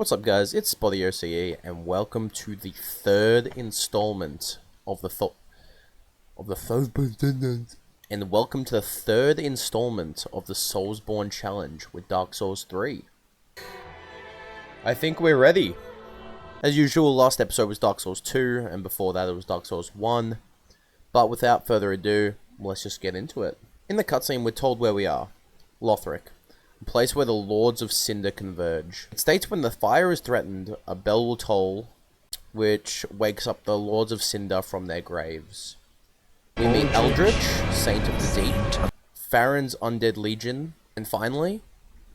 What's up, guys? It's Spotty OCE, and welcome to the third installment of the third installment of the Soulsborne challenge with Dark Souls 3. I think we're ready. As usual, last episode was Dark Souls 2, and before that it was Dark Souls 1. But without further ado, let's just get into it. In the cutscene, we're told where we are. Lothric. A place where the Lords of Cinder converge. It states when the fire is threatened, a bell will toll, which wakes up the Lords of Cinder from their graves. We meet Eldritch, Saint of the Deep, Farron's Undead Legion, and finally,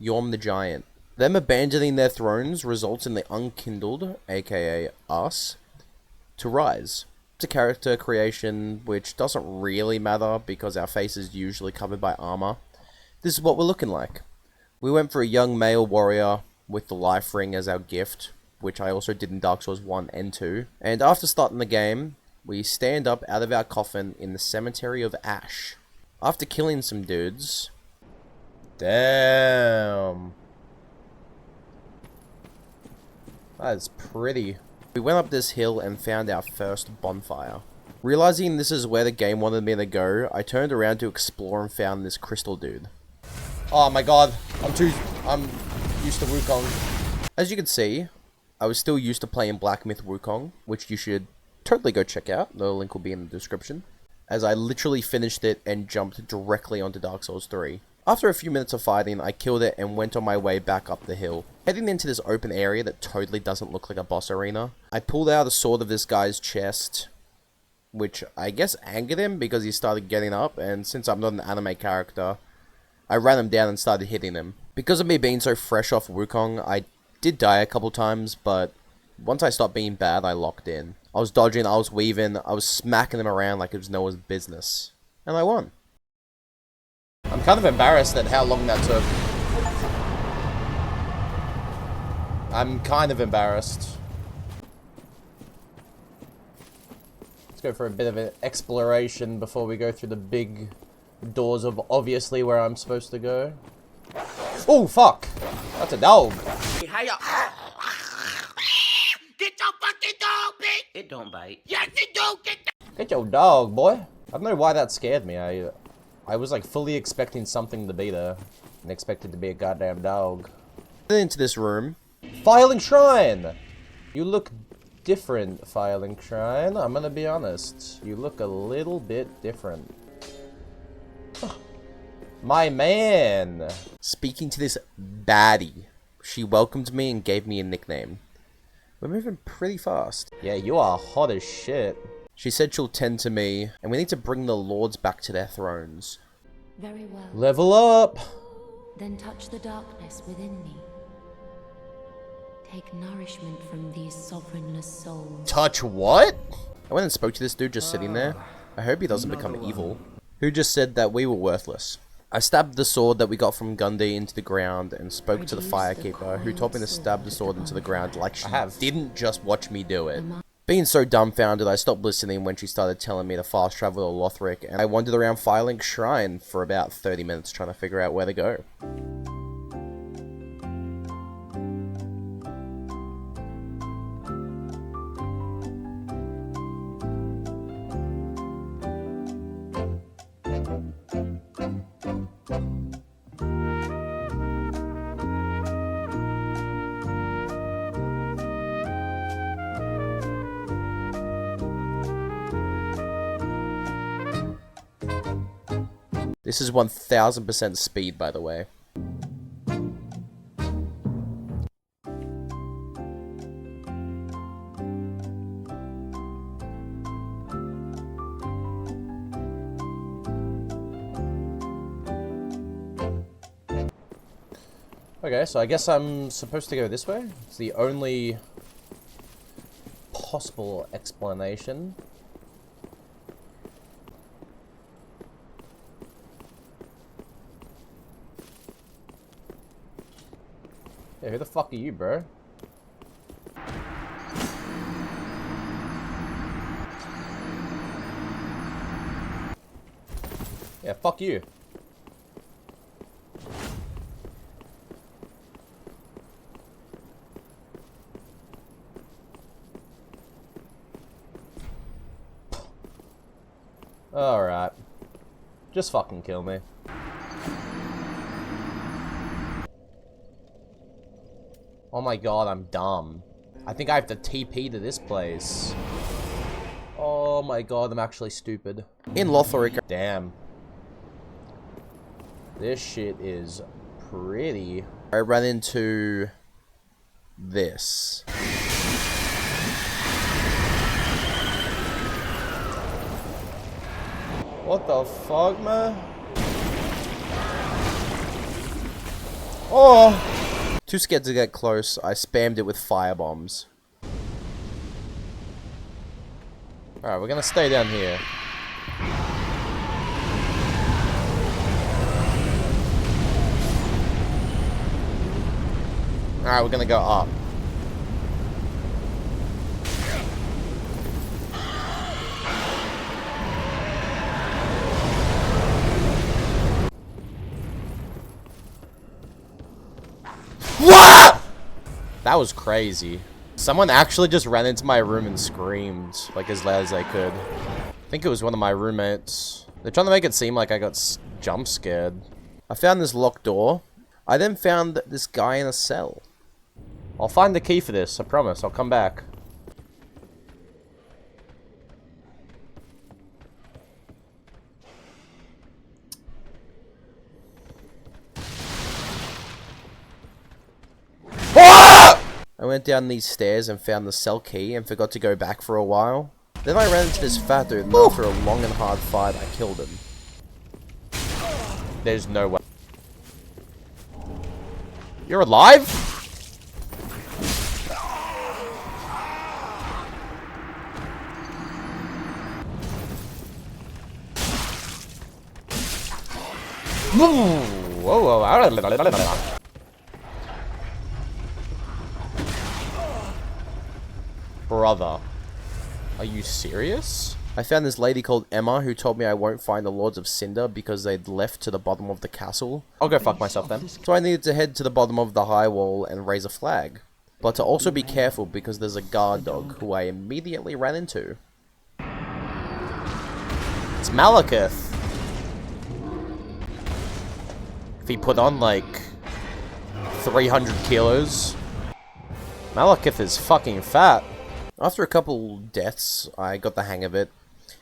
Yorm the Giant. Them abandoning their thrones results in the Unkindled, aka us, to rise. It's a character creation which doesn't really matter because our face is usually covered by armor. This is what we're looking like. We went for a young male warrior with the life ring as our gift, which I also did in Dark Souls 1 and 2. And after starting the game, we stand up out of our coffin in the Cemetery of Ash. After killing some dudes... Damn. That is pretty. We went up this hill and found our first bonfire. Realizing this is where the game wanted me to go, I turned around to explore and found this crystal dude. Oh my god, I'm used to Wukong. As you can see, I was still used to playing Black Myth Wukong, which you should totally go check out. The link will be in the description. As I literally finished it and jumped directly onto Dark Souls 3. After a few minutes of fighting, I killed it and went on my way back up the hill. Heading into this open area that totally doesn't look like a boss arena, I pulled out a sword of this guy's chest, which I guess angered him because he started getting up, and since I'm not an anime character, I ran him down and started hitting him. Because of me being so fresh off Wukong, I did die a couple times, but once I stopped being bad, I locked in. I was dodging, I was weaving, I was smacking him around like it was no one's business. And I won. I'm kind of embarrassed at how long that took. I'm kind of embarrassed. Let's go for a bit of an exploration before we go through the big doors of obviously where I'm supposed to go. Oh, fuck! That's a dog. Get your fucking dog, bitch! It don't bite. Yes, it do! Get your dog, boy. I don't know why that scared me. I was like fully expecting something to be there. And expected to be a goddamn dog. Into this room. Filing Shrine! You look different, Filing Shrine. I'm gonna be honest. You look a little bit different. My man! Speaking to this baddie, she welcomed me and gave me a nickname. We're moving pretty fast. Yeah, you are hot as shit. She said she'll tend to me, and we need to bring the lords back to their thrones. Very well. Level up! Then touch the darkness within me. Take nourishment from these sovereignless souls. Touch what? I went and spoke to this dude just sitting there. I hope he doesn't become evil. Who just said that we were worthless. I stabbed the sword that we got from Gundy into the ground and spoke to the Firekeeper, who told me to stab the sword into the ground like she didn't just watch me do it. Being so dumbfounded, I stopped listening when she started telling me to fast travel to Lothric, and I wandered around Firelink Shrine for about 30 minutes trying to figure out where to go. This is 1000% speed, by the way. Okay, so I guess I'm supposed to go this way? It's the only possible explanation. Hey, who the fuck are you, bro? Yeah, fuck you. Alright. Just fucking kill me. Oh my god, I'm dumb. I think I have to TP to this place. Oh my god, I'm actually stupid. In Lotharic. Damn. This shit is pretty. I ran into this. What the fuck, man? Oh! Too scared to get close, I spammed it with firebombs. Alright, we're gonna stay down here. Alright, we're gonna go up. What? That was crazy. Someone actually just ran into my room and screamed, like, as loud as they could. I think it was one of my roommates. They're trying to make it seem like I got jump scared. I found this locked door. I then found this guy in a cell. I'll find the key for this, I promise. I'll come back. I went down these stairs and found the cell key and forgot to go back for a while. Then I ran into this fat dude and after a long and hard fight, I killed him. There's no way. You're alive? Whoa. Brother, are you serious? I found this lady called Emma who told me I won't find the Lords of Cinder because they'd left to the bottom of the castle. I'll go fuck myself then. So I needed to head to the bottom of the high wall and raise a flag. But to also be careful because there's a guard dog who I immediately ran into. It's Malekith. If he put on like 300 kilos. Malekith is fucking fat. After a couple deaths, I got the hang of it.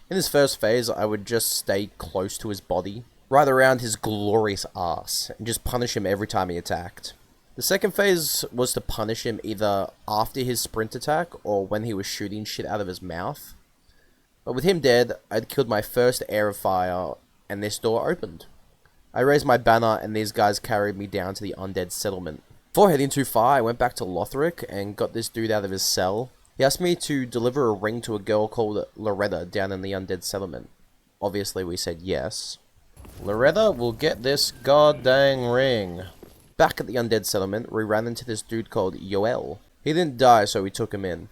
In this first phase, I would just stay close to his body, right around his glorious ass, and just punish him every time he attacked. The second phase was to punish him either after his sprint attack, or when he was shooting shit out of his mouth. But with him dead, I'd killed my first air of fire, and this door opened. I raised my banner, and these guys carried me down to the undead settlement. Before heading too far, I went back to Lotharic, and got this dude out of his cell. He asked me to deliver a ring to a girl called Loretta down in the undead settlement. Obviously, we said yes. Loretta will get this goddamn ring. Back at the undead settlement, we ran into this dude called Yoel. He didn't die, so we took him in.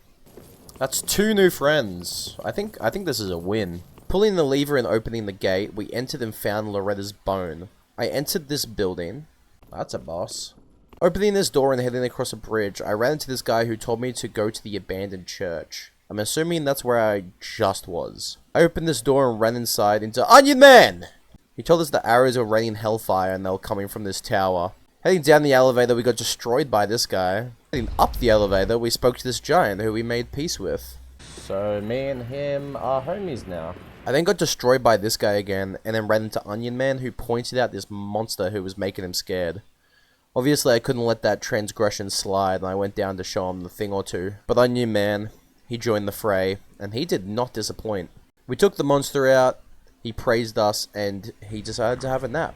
That's 2 new friends. I think this is a win. Pulling the lever and opening the gate, we entered and found Loretta's bone. I entered this building. That's a boss. Opening this door and heading across a bridge, I ran into this guy who told me to go to the abandoned church. I'm assuming that's where I just was. I opened this door and ran inside into Onion Man! He told us the arrows were raining hellfire and they were coming from this tower. Heading down the elevator, we got destroyed by this guy. Heading up the elevator, we spoke to this giant who we made peace with. So me and him are homies now. I then got destroyed by this guy again, and then ran into Onion Man who pointed out this monster who was making him scared. Obviously, I couldn't let that transgression slide, and I went down to show him the thing or two. But Onion Man, he joined the fray, and he did not disappoint. We took the monster out, he praised us, and he decided to have a nap.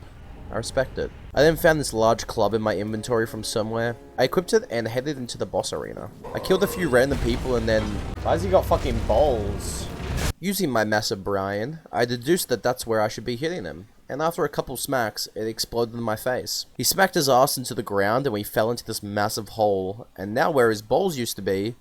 I respect it. I then found this large club in my inventory from somewhere. I equipped it and headed into the boss arena. I killed a few random people and then... Why has he got fucking balls? Using my massive Brian, I deduced that that's where I should be hitting him. And after a couple smacks, it exploded in my face. He smacked his ass into the ground and we fell into this massive hole. And now where his balls used to be,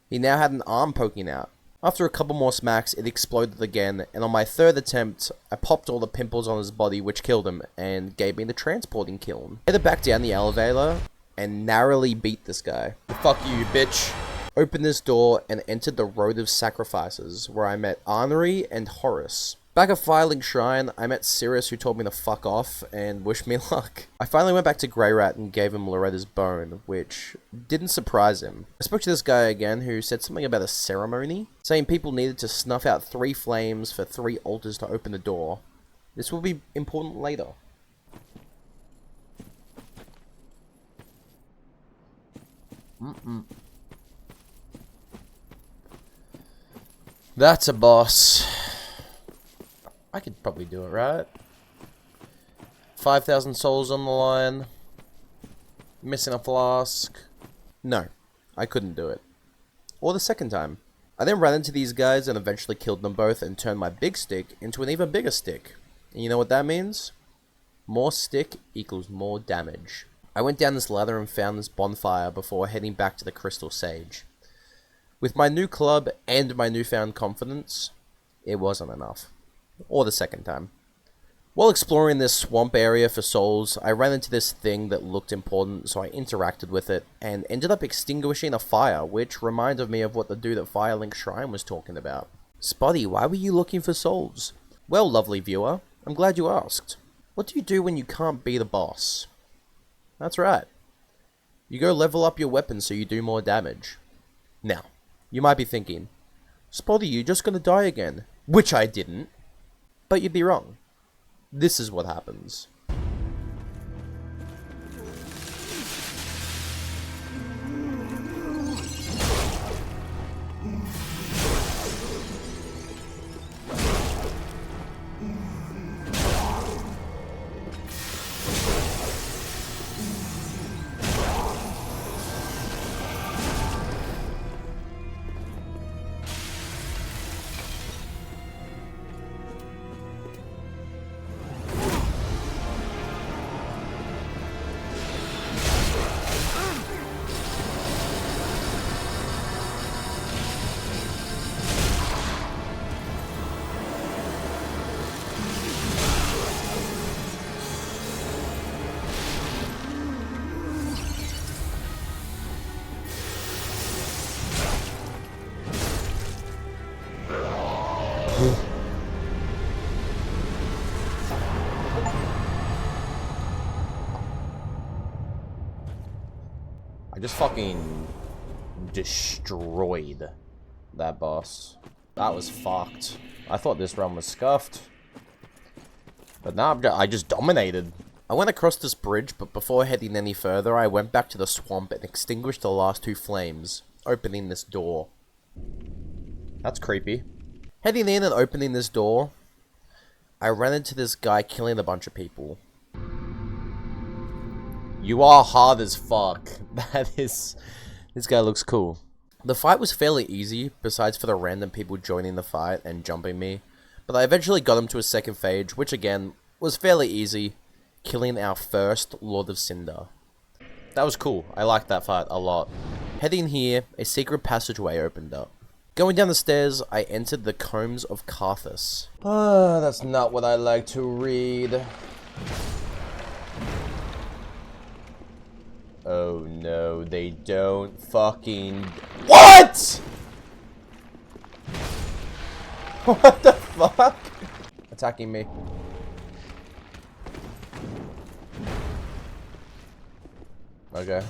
he now had an arm poking out. After a couple more smacks, it exploded again, and on my third attempt, I popped all the pimples on his body, which killed him, and gave me the transporting kiln. Headed back down the elevator, and narrowly beat this guy. Fuck you, bitch. Opened this door, and entered the Road of Sacrifices, where I met Arnery and Horace. Back at Firelink Shrine, I met Sirius, who told me to fuck off and wished me luck. I finally went back to Grey Rat and gave him Loretta's bone, which didn't surprise him. I spoke to this guy again who said something about a ceremony, saying people needed to snuff out 3 flames for 3 altars to open the door. This will be important later. That's a boss. I could probably do it, right? 5,000 souls on the line. Missing a flask. No, I couldn't do it. Or the second time. I then ran into these guys and eventually killed them both and turned my big stick into an even bigger stick. And you know what that means? More stick equals more damage. I went down this ladder and found this bonfire before heading back to the Crystal Sage. With my new club and my newfound confidence, it wasn't enough. Or the second time. While exploring this swamp area for souls, I ran into this thing that looked important, so I interacted with it, and ended up extinguishing a fire, which reminded me of what the dude at Firelink Shrine was talking about. Spotty, why were you looking for souls? Well, lovely viewer, I'm glad you asked. What do you do when you can't be the boss? That's right. You go level up your weapon so you do more damage. Now, you might be thinking, Spotty, you're just gonna die again. Which I didn't. But you'd be wrong. This is what happens. I just fucking destroyed that boss. That was fucked. I thought this run was scuffed. But now I just dominated. I went across this bridge, but before heading any further, I went back to the swamp and extinguished the last 2 flames, opening this door. That's creepy. Heading in and opening this door, I ran into this guy killing a bunch of people. You are hard as fuck. That is... This guy looks cool. The fight was fairly easy, besides for the random people joining the fight and jumping me. But I eventually got him to a second phase, which again, was fairly easy, killing our first Lord of Cinder. That was cool. I liked that fight a lot. Heading here, a secret passageway opened up. Going down the stairs, I entered the Combs of Carthus. That's not what I like to read. Oh no, they don't fucking... What?! What the fuck? Attacking me. Okay.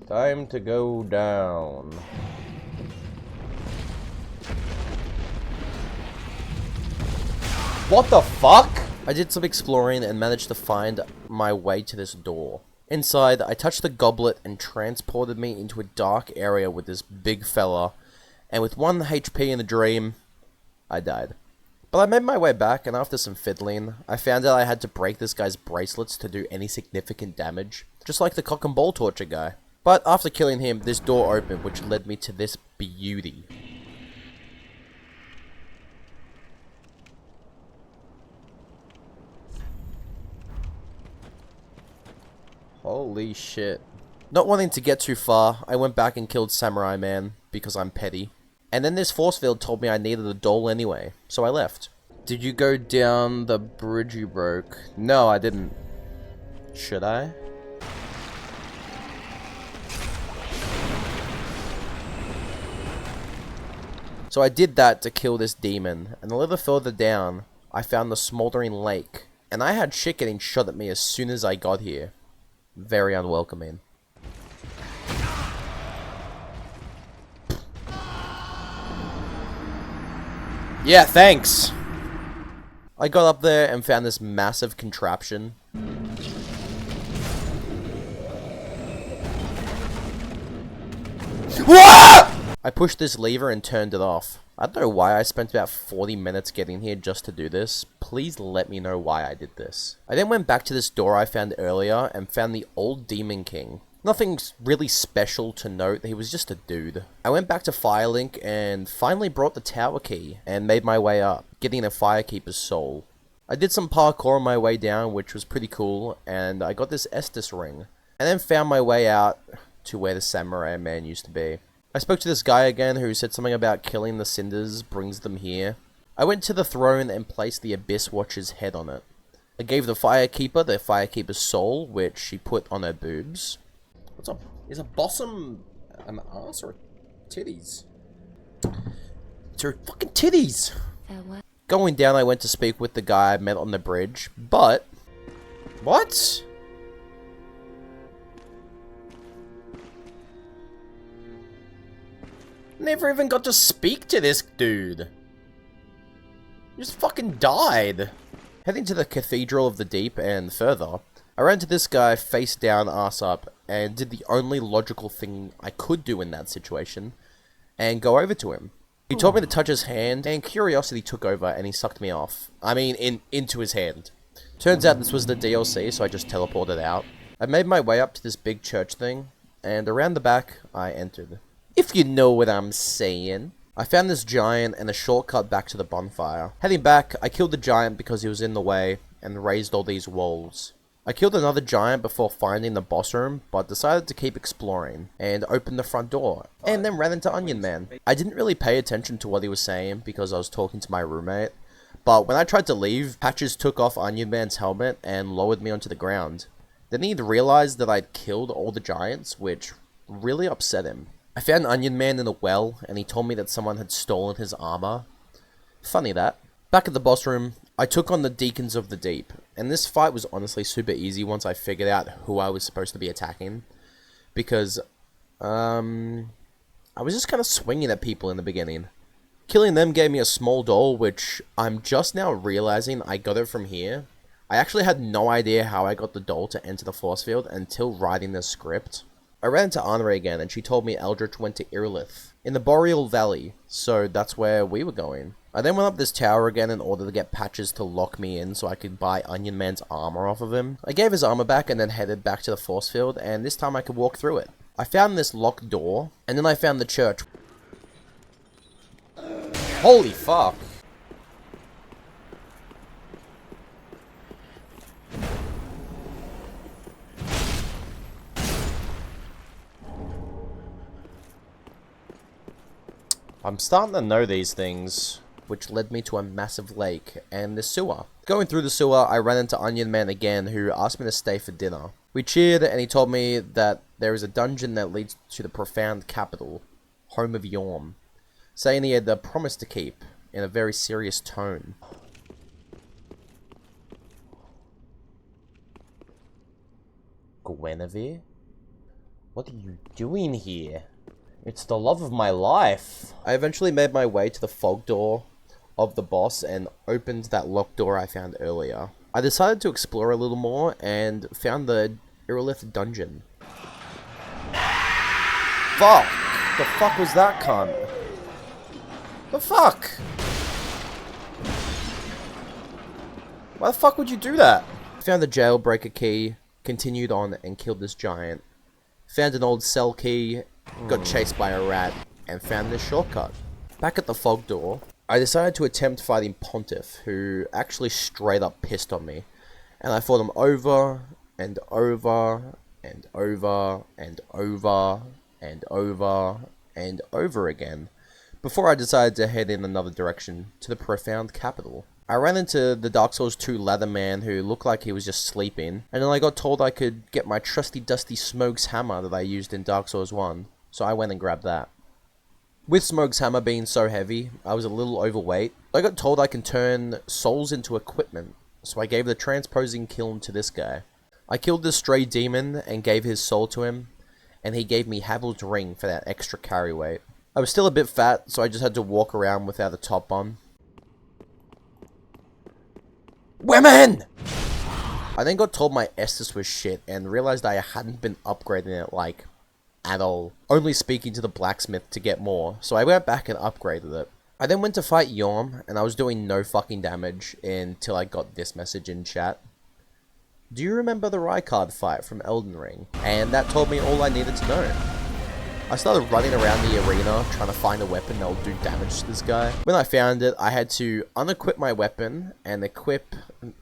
Time to go down. What the fuck? I did some exploring and managed to find my way to this door. Inside, I touched the goblet and transported me into a dark area with this big fella, and with 1 HP in the dream, I died. But I made my way back, and after some fiddling, I found out I had to break this guy's bracelets to do any significant damage, just like the cock and ball torture guy. But after killing him, this door opened, which led me to this beauty. Holy shit. Not wanting to get too far, I went back and killed Samurai Man, because I'm petty. And then this force field told me I needed a doll anyway, so I left. Did you go down the bridge you broke? No, I didn't. Should I? So I did that to kill this demon, and a little further down, I found the smoldering lake, and I had shit getting shot at me as soon as I got here. Very unwelcoming. Yeah, thanks! I got up there and found this massive contraption. What? I pushed this lever and turned it off. I don't know why I spent about 40 minutes getting here just to do this. Please let me know why I did this. I then went back to this door I found earlier and found the old Demon King. Nothing really special to note, he was just a dude. I went back to Firelink and finally brought the tower key and made my way up, getting a Firekeeper's soul. I did some parkour on my way down, which was pretty cool, and I got this Estus ring. And then found my way out to where the Samurai Man used to be. I spoke to this guy again who said something about killing the cinders brings them here. I went to the throne and placed the Abyss Watcher's head on it. I gave the Firekeeper's soul, which she put on her boobs. What's up? Is a bossum an ass or titties? It's her fucking titties! Farewell. Going down, I went to speak with the guy I met on the bridge, but... What? Never even got to speak to this dude. He just fucking died. Heading to the Cathedral of the Deep and further, I ran to this guy face down, ass up, and did the only logical thing I could do in that situation, and go over to him. He told me to touch his hand, and curiosity took over, and he sucked me off. I mean, into his hand. Turns out this was the DLC, so I just teleported out. I made my way up to this big church thing, and around the back, I entered. If you know what I'm saying. I found this giant and a shortcut back to the bonfire. Heading back, I killed the giant because he was in the way, and raised all these walls. I killed another giant before finding the boss room, but decided to keep exploring, and opened the front door, and then ran into Onion Man. I didn't really pay attention to what he was saying, because I was talking to my roommate, but when I tried to leave, Patches took off Onion Man's helmet and lowered me onto the ground. Then he'd realized that I'd killed all the giants, which really upset him. I found Onion Man in a well, and he told me that someone had stolen his armor. Funny that. Back at the boss room, I took on the Deacons of the Deep, and this fight was honestly super easy once I figured out who I was supposed to be attacking. Because, I was just kind of swinging at people in the beginning. Killing them gave me a small doll, which I'm just now realizing I got it from here. I actually had no idea how I got the doll to enter the force field until writing this script. I ran into Anre again, and she told me Eldritch went to Irilith, in the Boreal Valley, so that's where we were going. I then went up this tower again in order to get Patches to lock me in so I could buy Onion Man's armor off of him. I gave his armor back and then headed back to the force field, and this time I could walk through it. I found this locked door, and then I found the church. Holy fuck! I'm starting to know these things, which led me to a massive lake and the sewer. Going through the sewer, I ran into Onion Man again, who asked me to stay for dinner. We cheered, and he told me that there is a dungeon that leads to the profound capital, home of Yorm, saying he had a promise to keep, in a very serious tone. Guinevere? What are you doing here? It's the love of my life. I eventually made my way to the fog door of the boss and opened that locked door I found earlier. I decided to explore a little more and found the Irilith dungeon. Fuck! The fuck was that cunt? The fuck? Why the fuck would you do that? Found the jailbreaker key, continued on and killed this giant. Found an old cell key, got chased by a rat, and found this shortcut. Back at the fog door, I decided to attempt fighting Pontiff, who actually straight up pissed on me. And I fought him over, and over, and over, and over, and over, and over again, before I decided to head in another direction, to the profound capital. I ran into the Dark Souls 2 ladder man who looked like he was just sleeping, and then I got told I could get my trusty dusty Smoke's hammer that I used in Dark Souls 1, so I went and grabbed that. With Smoke's hammer being so heavy, I was a little overweight. I got told I can turn souls into equipment, so I gave the transposing kiln to this guy. I killed this stray demon and gave his soul to him, and he gave me Havel's ring for that extra carry weight. I was still a bit fat, so I just had to walk around without a top on. Women! I then got told my Estus was shit and realized I hadn't been upgrading it like at all, only speaking to the blacksmith to get more, so I went back and upgraded it. I then went to fight Yorm, and I was doing no fucking damage until I got this message in chat. Do you remember the Rykard fight from Elden Ring? And that told me all I needed to know. I started running around the arena trying to find a weapon that would do damage to this guy. When I found it, I had to unequip my weapon and equip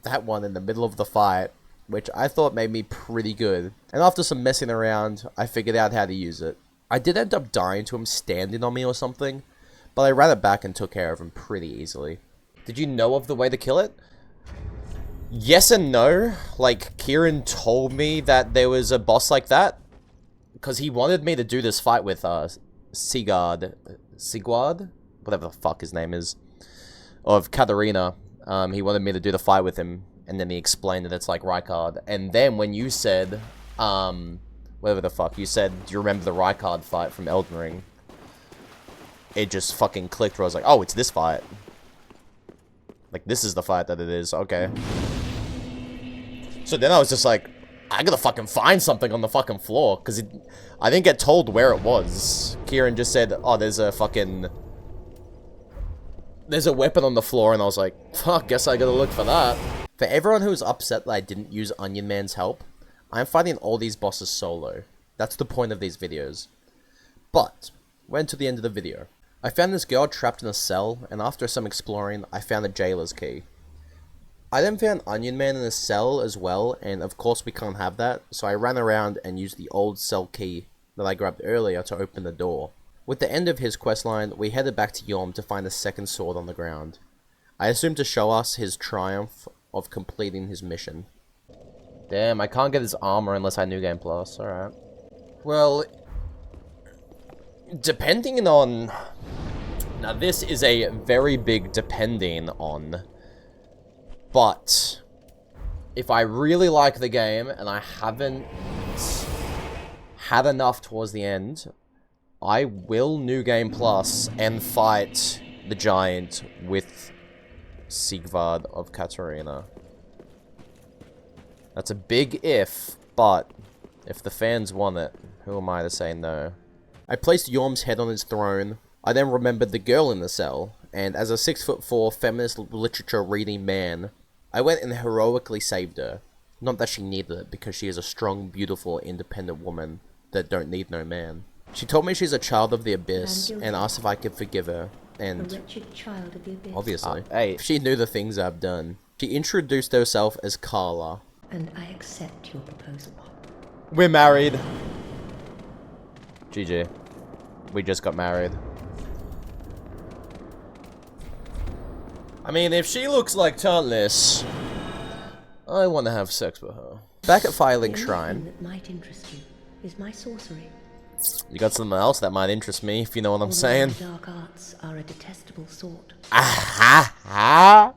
that one in the middle of the fight, which I thought made me pretty good. And after some messing around, I figured out how to use it. I did end up dying to him standing on me or something, but I ran it back and took care of him pretty easily. Did you know of the way to kill it? Yes and no. Like, Kieran told me that there was a boss like that, because he wanted me to do this fight with Sigurd, whatever the fuck his name is, of Katarina. He wanted me to do the fight with him, and then he explained that it's like Rykard. And then when you said, whatever the fuck, you said, do you remember the Rykard fight from Elden Ring? It just fucking clicked where I was like, oh, it's this fight. Like, this is the fight that it is, okay. So then I was just like, I gotta fucking find something on the fucking floor, because I didn't get told where it was. Kieran just said, oh, there's a weapon on the floor, and I was like, fuck, guess I gotta look for that. For everyone who was upset that I didn't use Onion Man's help, I'm fighting all these bosses solo. That's the point of these videos. But, went to the end of the video. I found this girl trapped in a cell, and after some exploring, I found a jailer's key. I then found Onion Man in a cell as well, and of course we can't have that, so I ran around and used the old cell key that I grabbed earlier to open the door. With the end of his questline, we headed back to Yorm to find a second sword on the ground. I assumed to show us his triumph of completing his mission. Damn, I can't get his armor unless I New Game Plus, alright. Well, depending on... Now this is a very big depending on... But, if I really like the game, and I haven't had enough towards the end, I will New Game Plus and fight the giant with Sigvard of Katarina. That's a big if, but if the fans want it, who am I to say no? I placed Yorm's head on his throne. I then remembered the girl in the cell, and as a 6'4" feminist literature reading man, I went and heroically saved her. Not that she needed it, because she is a strong, beautiful, independent woman that don't need no man. She told me she's a child of the abyss, and asked if I could forgive her, and... A wretched child of the abyss. Obviously. Hey, she knew the things I've done. She introduced herself as Carla. And I accept your proposal. We're married. GG. We just got married. I mean, if she looks like Tauntless, I want to have sex with her. Back at Firelink Shrine. That might interest you is my sorcery. You got something else that might interest me, if you know what I'm saying. Dark arts are a detestable sort. Ah-ha-ha!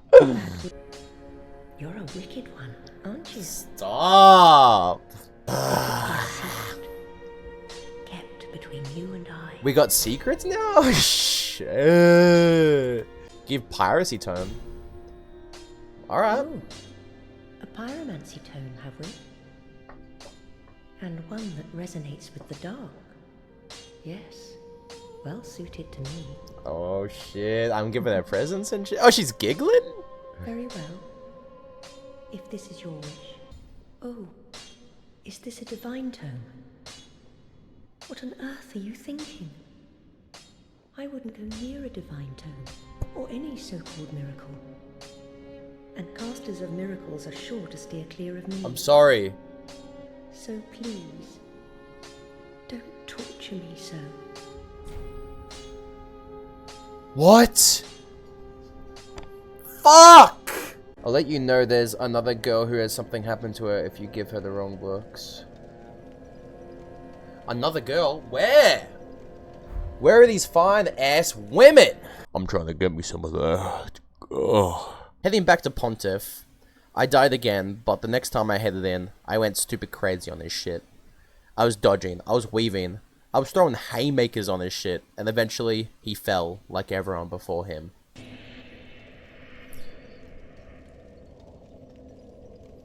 You're a wicked one, aren't you? Stop! Kept between you and I. We got secrets now? Shit. Give piracy tone. Alright. Oh, a pyromancy tone, have we? And one that resonates with the dark. Yes, well suited to me. Oh shit, I'm giving her presents and shit. Oh, she's giggling? Very well. If this is your wish. Oh, is this a divine tone? What on earth are you thinking? I wouldn't go near a divine tone, or any so-called miracle. And casters of miracles are sure to steer clear of me. I'm sorry. So please, don't torture me so. What? Fuck! I'll let you know there's another girl who has something happen to her if you give her the wrong books. Another girl? Where? Where are these fine ass women? I'm trying to get me some of that. Oh. Heading back to Pontiff, I died again, but the next time I headed in, I went stupid crazy on this shit. I was dodging, I was weaving, I was throwing haymakers on his shit, and eventually, he fell, like everyone before him.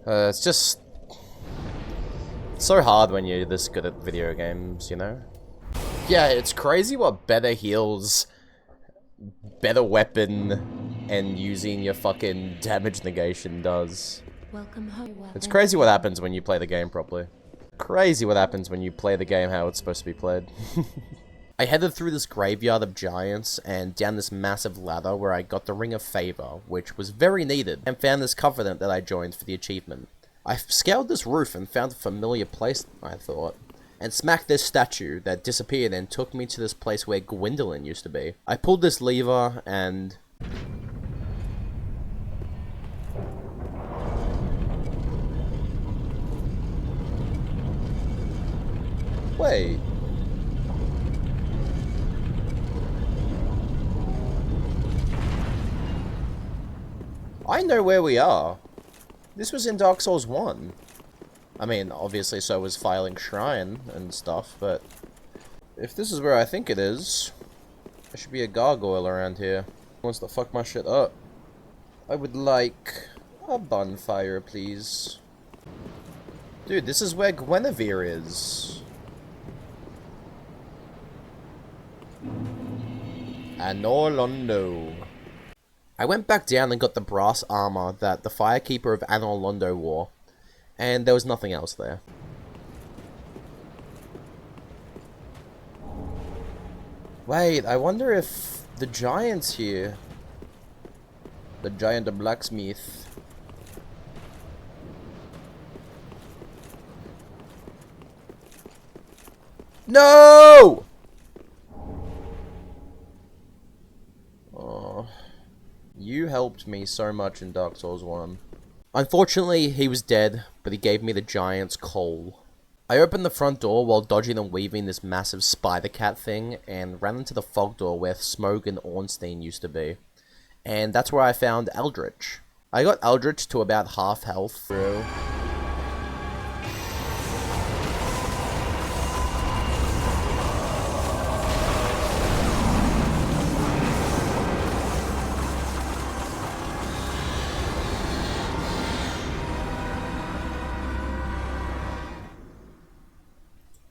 It's just so hard when you're this good at video games, you know? Yeah, it's crazy what better heals, better weapon, and using your fucking damage negation does. Welcome home. It's crazy what happens when you play the game properly. Crazy what happens when you play the game how it's supposed to be played. I headed through this graveyard of giants and down this massive ladder where I got the Ring of Favor, which was very needed, and found this covenant that I joined for the achievement. I scaled this roof and found a familiar place, I thought, and smacked this statue that disappeared and took me to this place where Gwendolyn used to be. I pulled this lever and... Wait. I know where we are. This was in Dark Souls 1. I mean, obviously so was Filing Shrine and stuff, but... if this is where I think it is, there should be a gargoyle around here. Who wants to fuck my shit up? I would like a bonfire, please. Dude, this is where Guinevere is. Anorlondo. I went back down and got the brass armor that the Firekeeper of Anorlondo wore, and there was nothing else there. Wait, I wonder if the giant's here. The giant of blacksmith. No! Oh, you helped me so much in Dark Souls 1. Unfortunately, he was dead, but he gave me the giant's coal. I opened the front door while dodging and weaving this massive spider cat thing, and ran into the fog door where Smoke and Ornstein used to be. And that's where I found Eldritch. I got Eldritch to about half health through.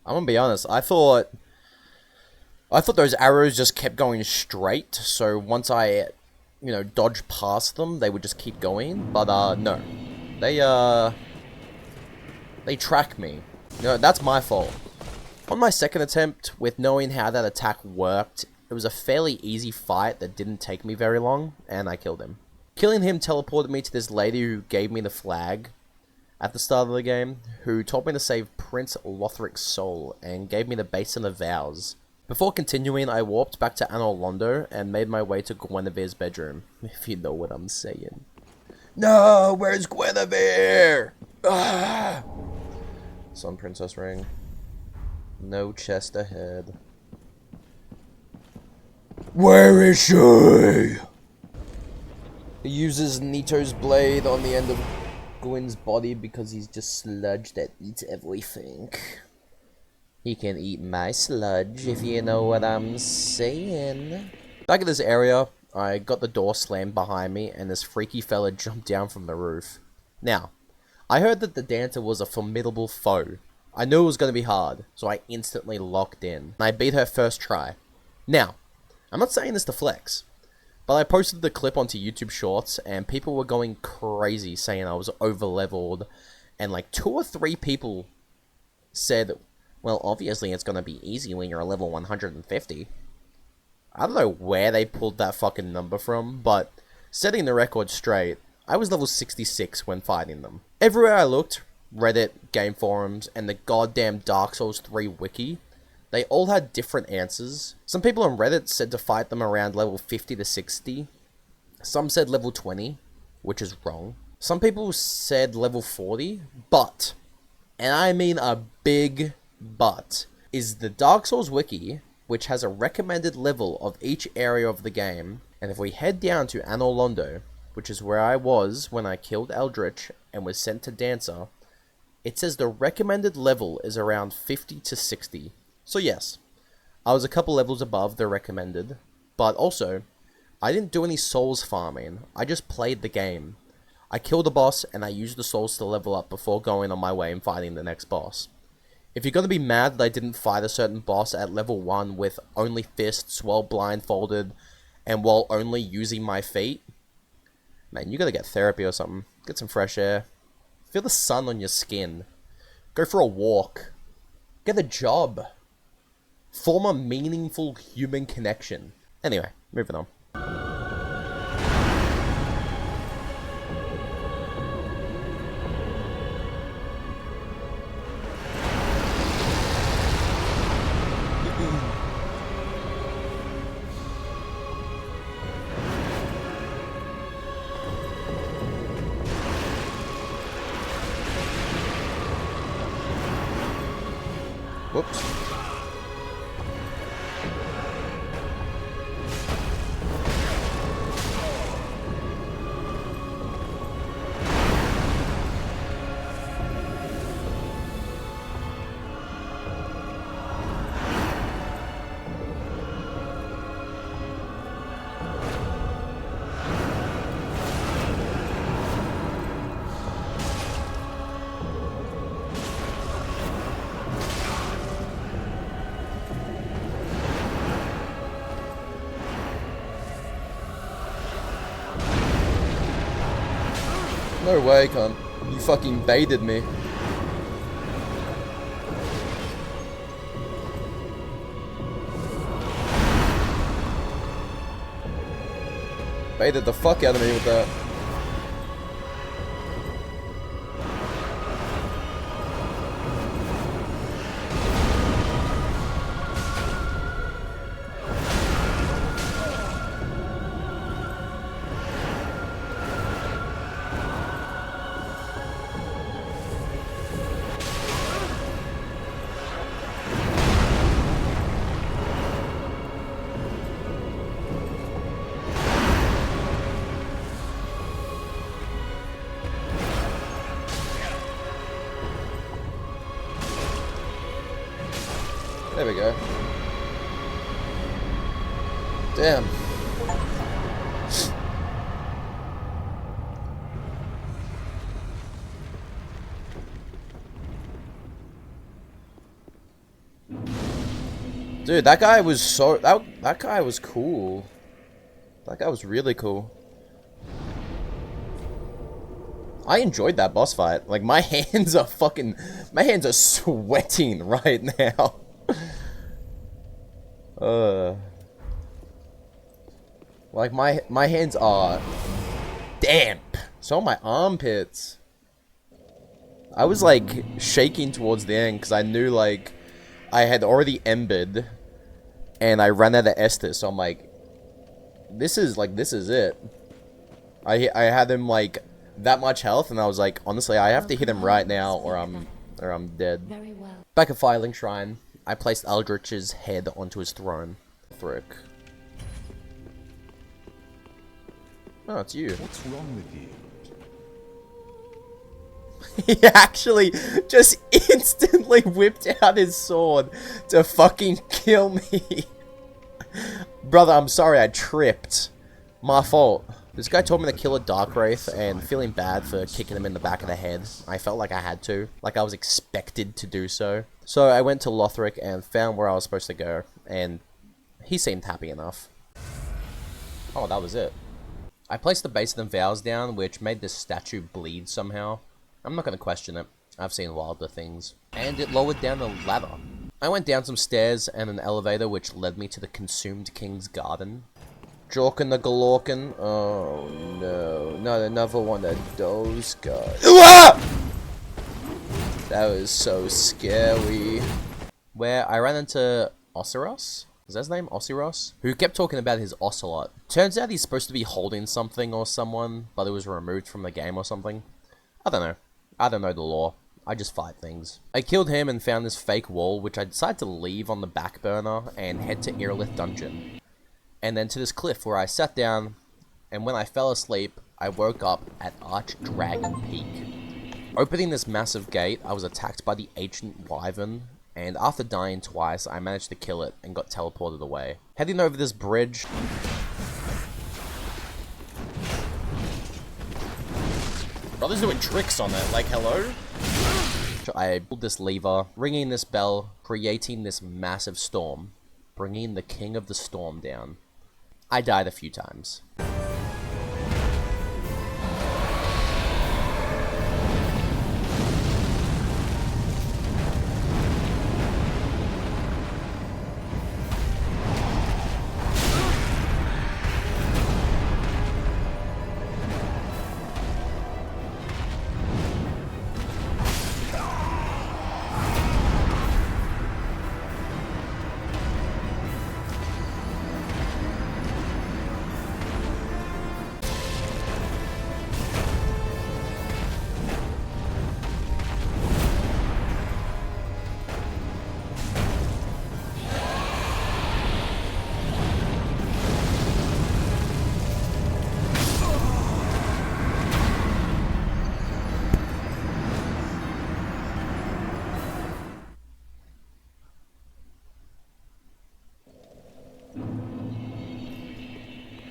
I'm gonna be honest, I thought those arrows just kept going straight, so once I, you know, dodged past them, they would just keep going, but, no. They track me. You know, that's my fault. On my second attempt, with knowing how that attack worked, it was a fairly easy fight that didn't take me very long, and I killed him. Killing him teleported me to this lady who gave me the flag at the start of the game, who told me to save Prince Lothric's soul, and gave me the Basin of Vows. Before continuing, I warped back to Anorlondo, and made my way to Guinevere's bedroom, if you know what I'm saying. No, where's Guinevere? Ah! Sun Princess ring. No chest ahead. Where is she? He uses Nito's blade on the end of Gwyn's body because he's just sludge that eats everything. He can eat my sludge, if you know what I'm saying. Back at this area, I got the door slammed behind me, and this freaky fella jumped down from the roof. Now, I heard that the dancer was a formidable foe. I knew it was going to be hard, so I instantly locked in, and I beat her first try. Now, I'm not saying this to flex, but I posted the clip onto YouTube Shorts, and people were going crazy saying I was over-leveled, and like 2 or 3 people said, well, obviously it's going to be easy when you're level 150. I don't know where they pulled that fucking number from, but setting the record straight, I was level 66 when fighting them. Everywhere I looked, Reddit, game forums, and the goddamn Dark Souls 3 wiki, they all had different answers. Some people on Reddit said to fight them around level 50 to 60. Some said level 20, which is wrong. Some people said level 40, but, and I mean a big but, is the Dark Souls wiki which has a recommended level of each area of the game. And if we head down to Anor Londo, which is where I was when I killed Eldritch and was sent to Dancer, it says the recommended level is around 50 to 60. So yes, I was a couple levels above the recommended, but also, I didn't do any souls farming, I just played the game. I killed a boss and I used the souls to level up before going on my way and fighting the next boss. If you're gonna be mad that I didn't fight a certain boss at level 1 with only fists while blindfolded and while only using my feet, man, you gotta get therapy or something. Get some fresh air. Feel the sun on your skin. Go for a walk. Get a job. Form a meaningful human connection. Anyway, moving on. Whoops. No way, cunt. You fucking baited me. Baited the fuck out of me with that. There we go. Damn. Dude, that guy was so... That guy was cool. That guy was really cool. I enjoyed that boss fight. Like, my hands are fucking... My hands are sweating right now. Like, my hands are damp. So are my armpits. I was, like, shaking towards the end because I knew, like, I had already embered and I ran out of Estus, so I'm like, this is it. I had him, like, that much health, and I was like, honestly, I have to hit him right now or I'm dead. Very well. Back at Firelink Shrine, I placed Eldritch's head onto his throne. Thrick. Oh, it's you. What's wrong with you? He actually just instantly whipped out his sword to fucking kill me. Brother, I'm sorry I tripped. My fault. This guy told me to kill a Dark Wraith, and feeling bad for kicking him in the back of the head. I felt like I had to. Like I was expected to do so. So I went to Lothric and found where I was supposed to go, and he seemed happy enough. Oh, that was it. I placed the Base of the Vows down, which made this statue bleed somehow. I'm not going to question it. I've seen wilder things. And it lowered down the ladder. I went down some stairs and an elevator which led me to the Consumed King's Garden. Jorkin the Galorkin. Oh no, not another one of those guys. That was so scary. Where I ran into Osiros? Is that his name? Osiros? Who kept talking about his Ocelot. Turns out he's supposed to be holding something or someone, but it was removed from the game or something. I don't know. I don't know the lore. I just fight things. I killed him and found this fake wall, which I decided to leave on the back burner and head to Irilith Dungeon. And then to this cliff where I sat down, and when I fell asleep, I woke up at Archdragon Peak. Opening this massive gate, I was attacked by the ancient wyvern, and after dying twice, I managed to kill it and got teleported away. Heading over this bridge... Brother's doing tricks on it, like, hello? I pulled this lever, ringing this bell, creating this massive storm, bringing the king of the storm down. I died a few times.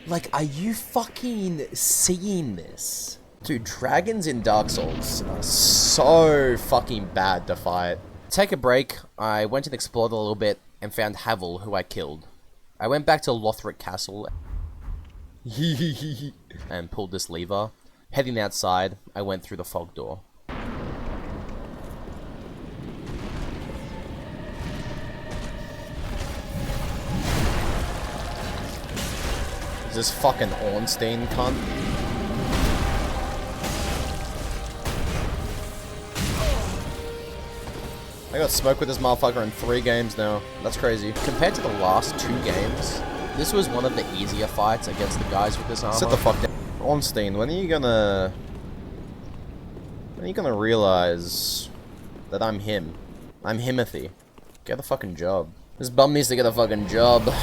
Like, are you fucking seeing this? Dude, dragons in Dark Souls are so fucking bad to fight. Take a break, I went and explored a little bit and found Havel, who I killed. I went back to Lothric Castle and pulled this lever. Heading outside, I went through the fog door. Is this fucking Ornstein cunt? I got smoked with this motherfucker in 3 games now. That's crazy. Compared to the last 2 games, this was one of the easier fights against the guys with this armor. Sit the fuck down. Ornstein, when are you gonna realize that I'm him? I'm Himothy. Get a fucking job. This bum needs to get a fucking job.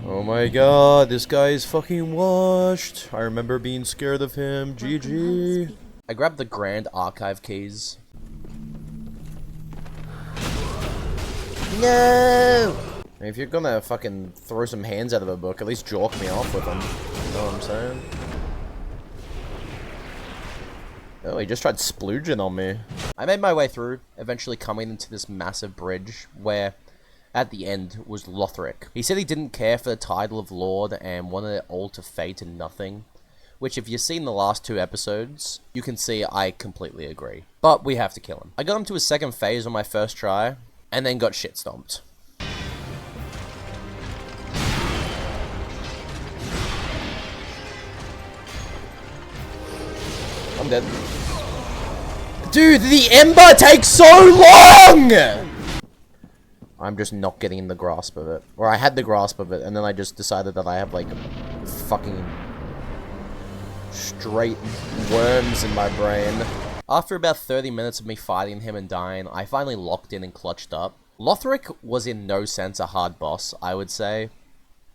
Oh my god, this guy is fucking washed. I remember being scared of him. GG. I grabbed the Grand Archive keys. No! If you're gonna fucking throw some hands out of a book, at least jork me off with them. You know what I'm saying? Oh, he just tried splooging on me. I made my way through, eventually coming into this massive bridge where... at the end was Lothric. He said he didn't care for the title of Lord and wanted it all to fade to nothing. Which, if you've seen the last 2 episodes, you can see I completely agree. But we have to kill him. I got him to his 2nd phase on my first try, and then got shit stomped. I'm dead. Dude, the Ember takes so long! I'm just not getting the grasp of it. Or I had the grasp of it, and then I just decided that I have, like, fucking straight worms in my brain. After about 30 minutes of me fighting him and dying, I finally locked in and clutched up. Lothric was in no sense a hard boss, I would say,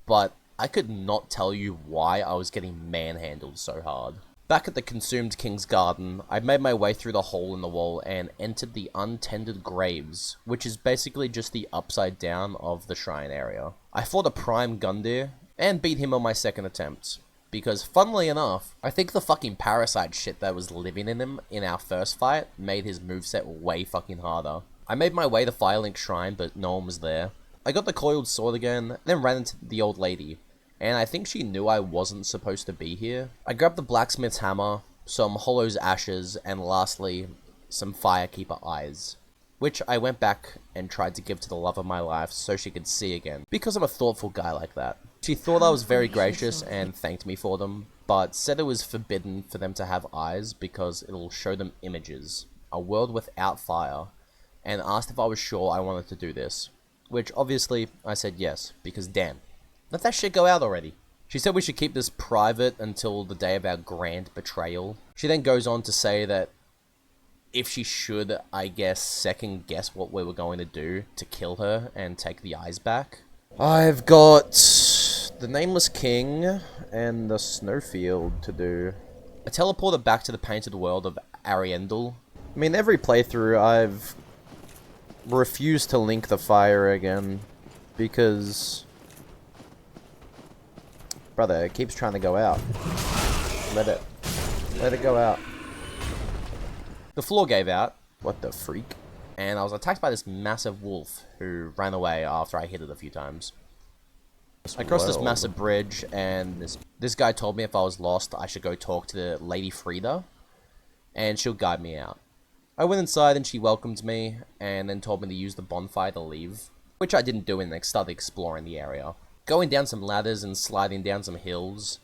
but I could not tell you why I was getting manhandled so hard. Back at the Consumed King's Garden, I made my way through the hole in the wall and entered the Untended Graves, which is basically just the upside down of the shrine area. I fought a Prime Gundyr, and beat him on my 2nd attempt. Because, funnily enough, I think the fucking parasite shit that was living in him in our first fight made his moveset way fucking harder. I made my way to Firelink Shrine, but no one was there. I got the coiled sword again, then ran into the old lady. And I think she knew I wasn't supposed to be here. I grabbed the blacksmith's hammer, some Hollow's ashes, and lastly, some Firekeeper eyes. Which I went back and tried to give to the love of my life so she could see again, because I'm a thoughtful guy like that. She thought I was very gracious and thanked me for them, but said it was forbidden for them to have eyes because it'll show them images, a world without fire, and asked if I was sure I wanted to do this. Which obviously I said yes, because damn. Let that shit go out already. She said we should keep this private until the day of our grand betrayal. She then goes on to say that if she should, I guess, second guess what we were going to do to kill her and take the eyes back. I've got the Nameless King and the Snowfield to do. I teleported back to the painted world of Ariendel. I mean, every playthrough I've refused to link the fire again because... Brother, it keeps trying to go out. Let it go out. The floor gave out. What the freak? And I was attacked by this massive wolf who ran away after I hit it a few times. I crossed this massive bridge, and this guy told me if I was lost, I should go talk to Lady Frida, and she'll guide me out. I went inside and she welcomed me, and then told me to use the bonfire to leave, which I didn't do and then started exploring the area. Going down some ladders and sliding down some hills,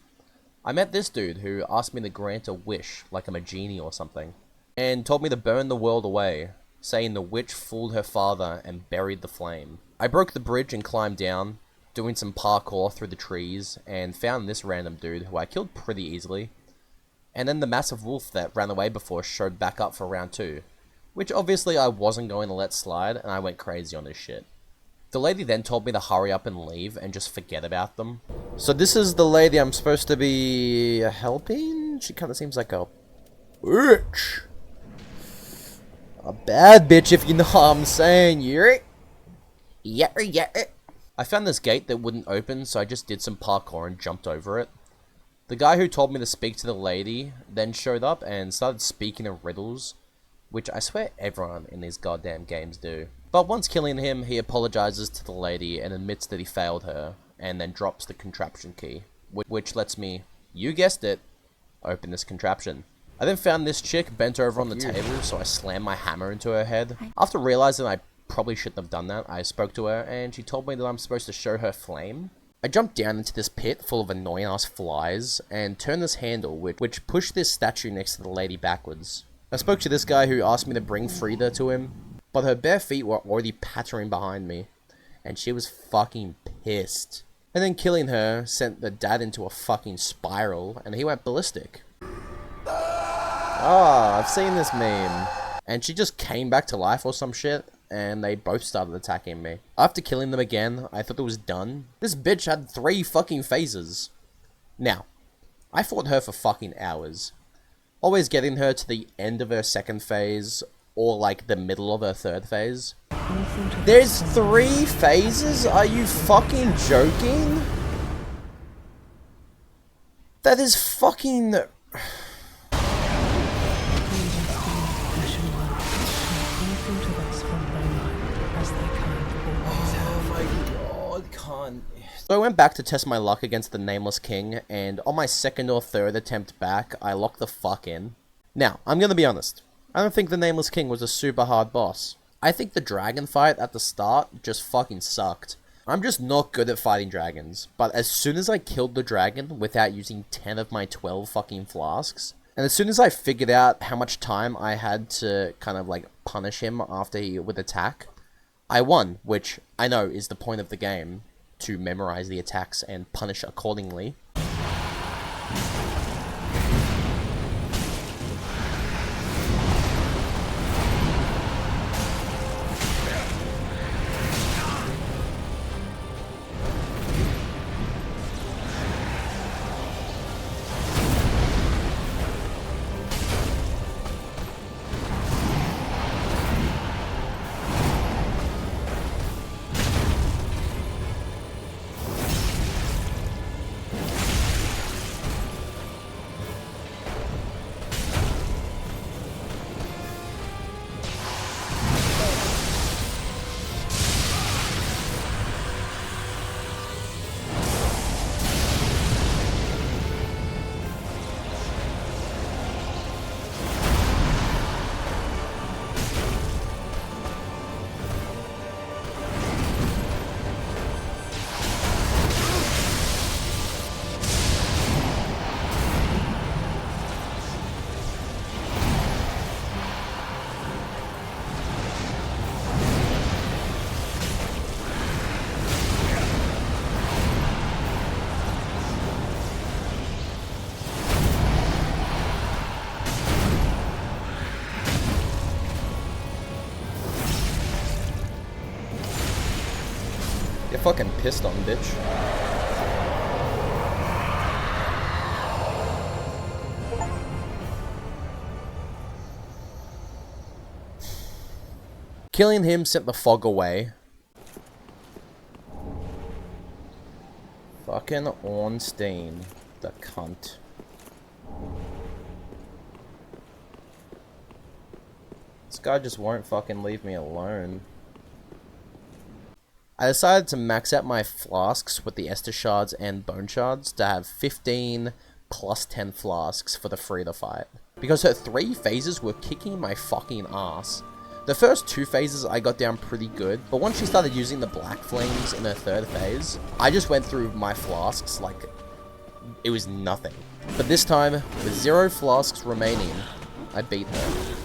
I met this dude who asked me to grant a wish, like I'm a genie or something, and told me to burn the world away, saying the witch fooled her father and buried the flame. I broke the bridge and climbed down, doing some parkour through the trees, and found this random dude who I killed pretty easily. And then the massive wolf that ran away before showed back up for round 2, which obviously I wasn't going to let slide, and I went crazy on this shit. The lady then told me to hurry up and leave and just forget about them. So this is the lady I'm supposed to be helping? She kind of seems like a bitch. A bad bitch, if you know what I'm saying. Yeah. I found this gate that wouldn't open, so I just did some parkour and jumped over it. The guy who told me to speak to the lady then showed up and started speaking in riddles, which I swear everyone in these goddamn games do. But once killing him, he apologizes to the lady and admits that he failed her, and then drops the contraption key, which lets me, you guessed it, open this contraption. I then found this chick bent over on the table, so I slammed my hammer into her head. After realizing I probably shouldn't have done that, I spoke to her, and she told me that I'm supposed to show her flame. I jumped down into this pit full of annoying ass flies, and turned this handle, which pushed this statue next to the lady backwards. I spoke to this guy who asked me to bring Frida to him, but her bare feet were already pattering behind me, and she was fucking pissed. And then killing her sent the dad into a fucking spiral, and he went ballistic. Ah, I've seen this meme. And she just came back to life or some shit, and they both started attacking me. After killing them again, I thought it was done. This bitch had 3 fucking phases. Now, I fought her for fucking hours. Always getting her to the end of her second phase, or like the middle of her third phase. There's 3 phases? Are you fucking joking? That is fucking... So I went back to test my luck against the Nameless King, and on my second or third attempt back, I locked the fuck in. Now, I'm gonna be honest. I don't think the Nameless King was a super hard boss. I think the dragon fight at the start just fucking sucked. I'm just not good at fighting dragons, but as soon as I killed the dragon without using 10 of my 12 fucking flasks, and as soon as I figured out how much time I had to kind of like punish him after he would attack, I won, which I know is the point of the game, to memorize the attacks and punish accordingly. fucking pissed on, bitch. Killing him sent the fog away. Fucking Ornstein, the cunt. This guy just won't fucking leave me alone. I decided to max out my flasks with the Estus shards and bone shards to have 15 plus 10 flasks for the Frida fight. Because her 3 phases were kicking my fucking ass. The first 2 phases I got down pretty good, but once she started using the black flames in her 3rd phase, I just went through my flasks like it was nothing. But this time, with 0 flasks remaining, I beat her.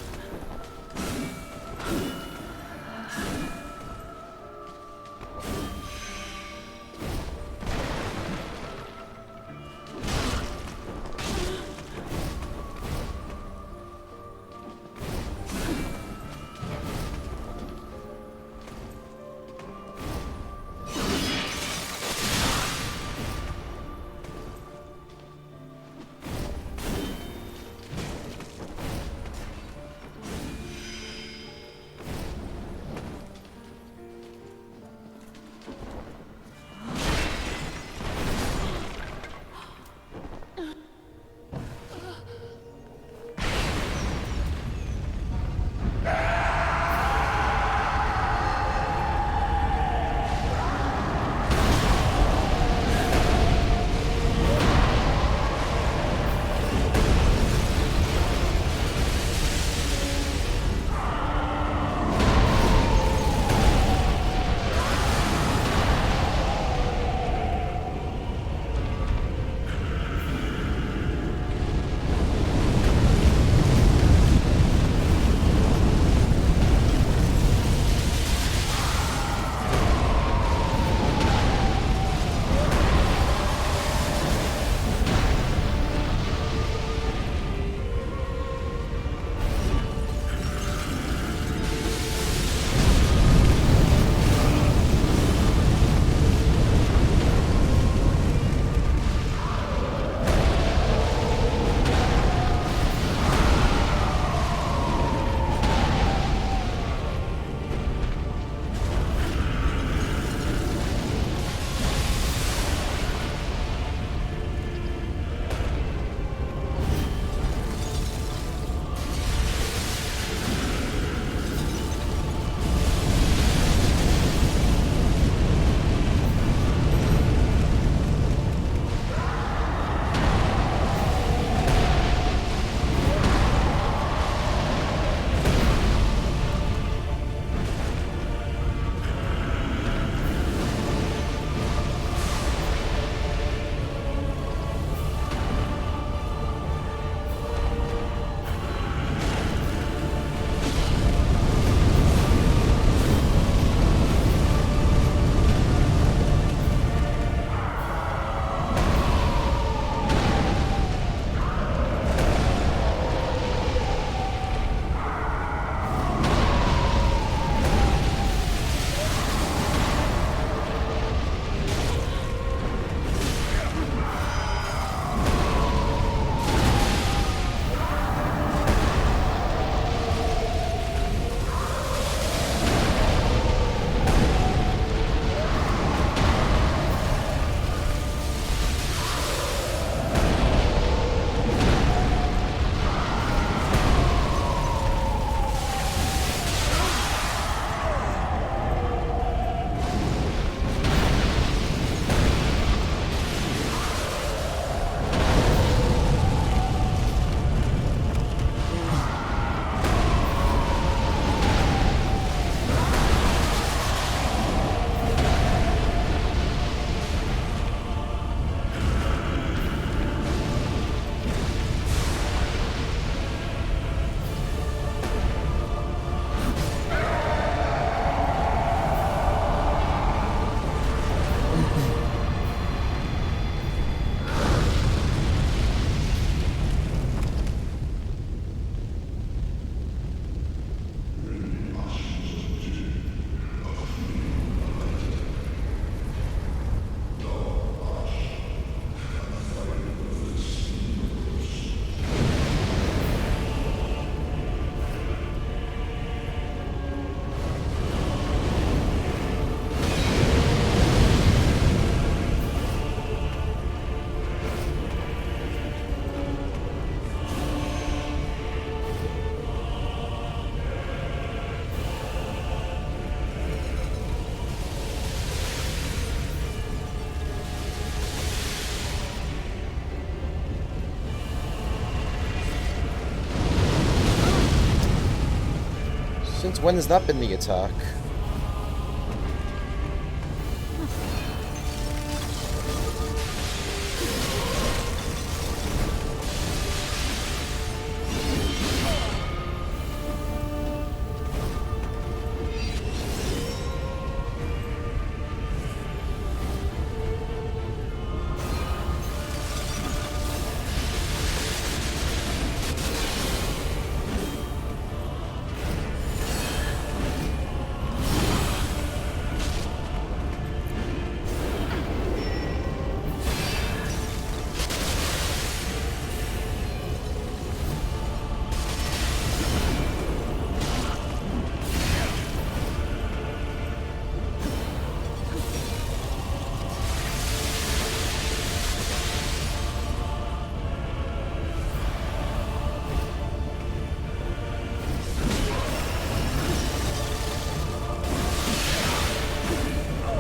Since when has that been the attack?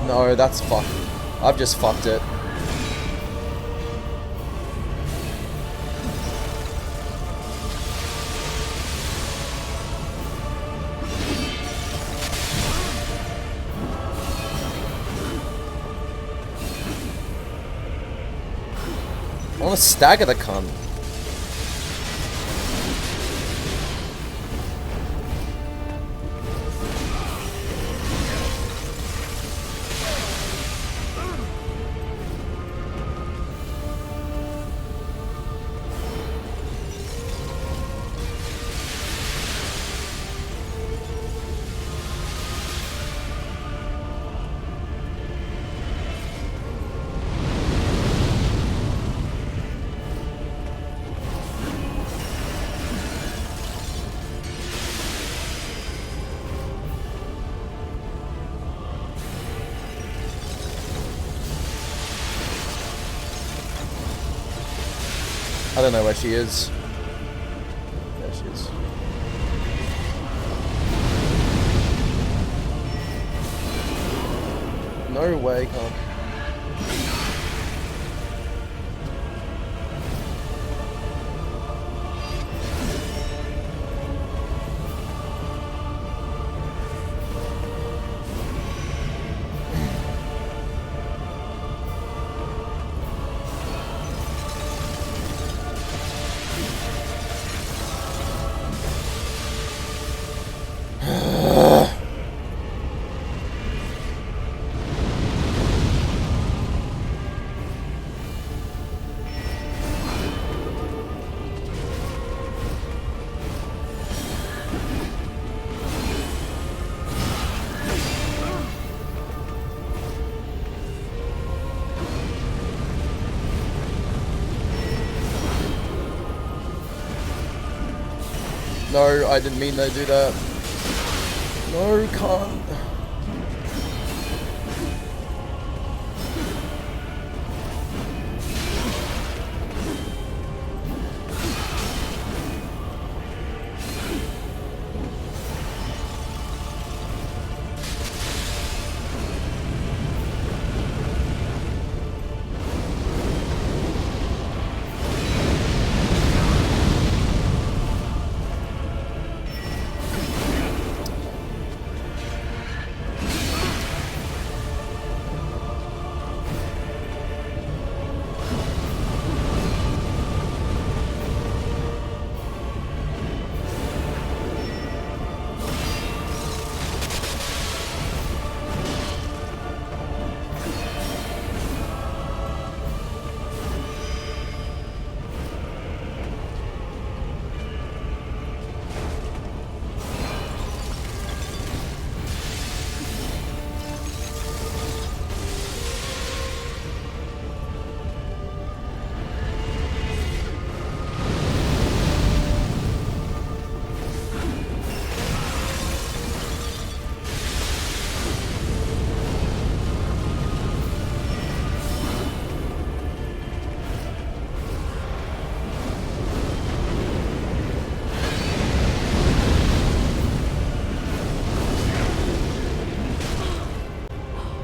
No, that's fucked. I've just fucked it. I want to stagger the cunt. I don't know where she is. There she is. No way, can't. No, I didn't mean to do that. No, can't.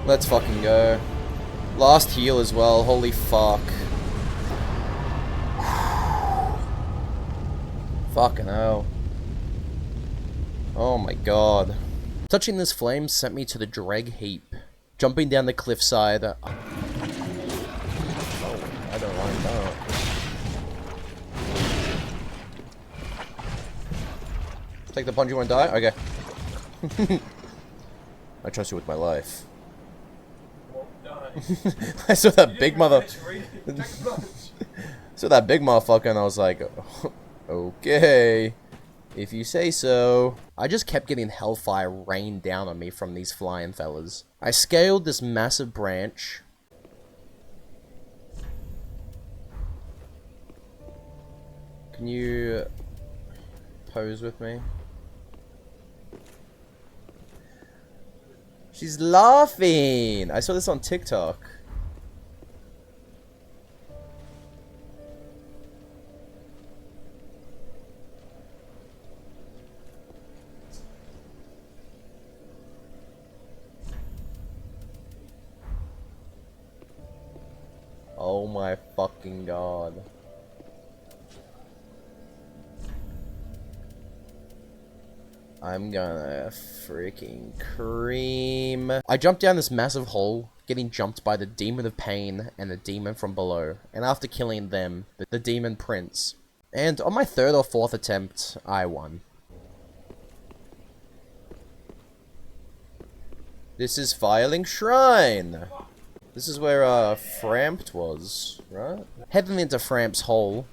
Let's fucking go. Last heal as well, holy fuck. Fucking hell. Oh my god. Touching this flame sent me to the dreg heap. Jumping down the cliffside. Oh, I don't like that. Take the punch, you wanna die? Okay. I trust you with my life. I saw that big saw that big motherfucker and I was like, okay, if you say so. I just kept getting hellfire rained down on me from these flying fellas. I scaled this massive branch. Can you pose with me? She's laughing! I saw this on TikTok. Oh my fucking god. I'm gonna freaking cream. I jumped down this massive hole, getting jumped by the Demon of Pain and the demon from below. And after killing them, the Demon Prince. And on my third or fourth attempt, I won. This is Filing Shrine. This is where, Frampt was, right? Heading into Frampt's hole,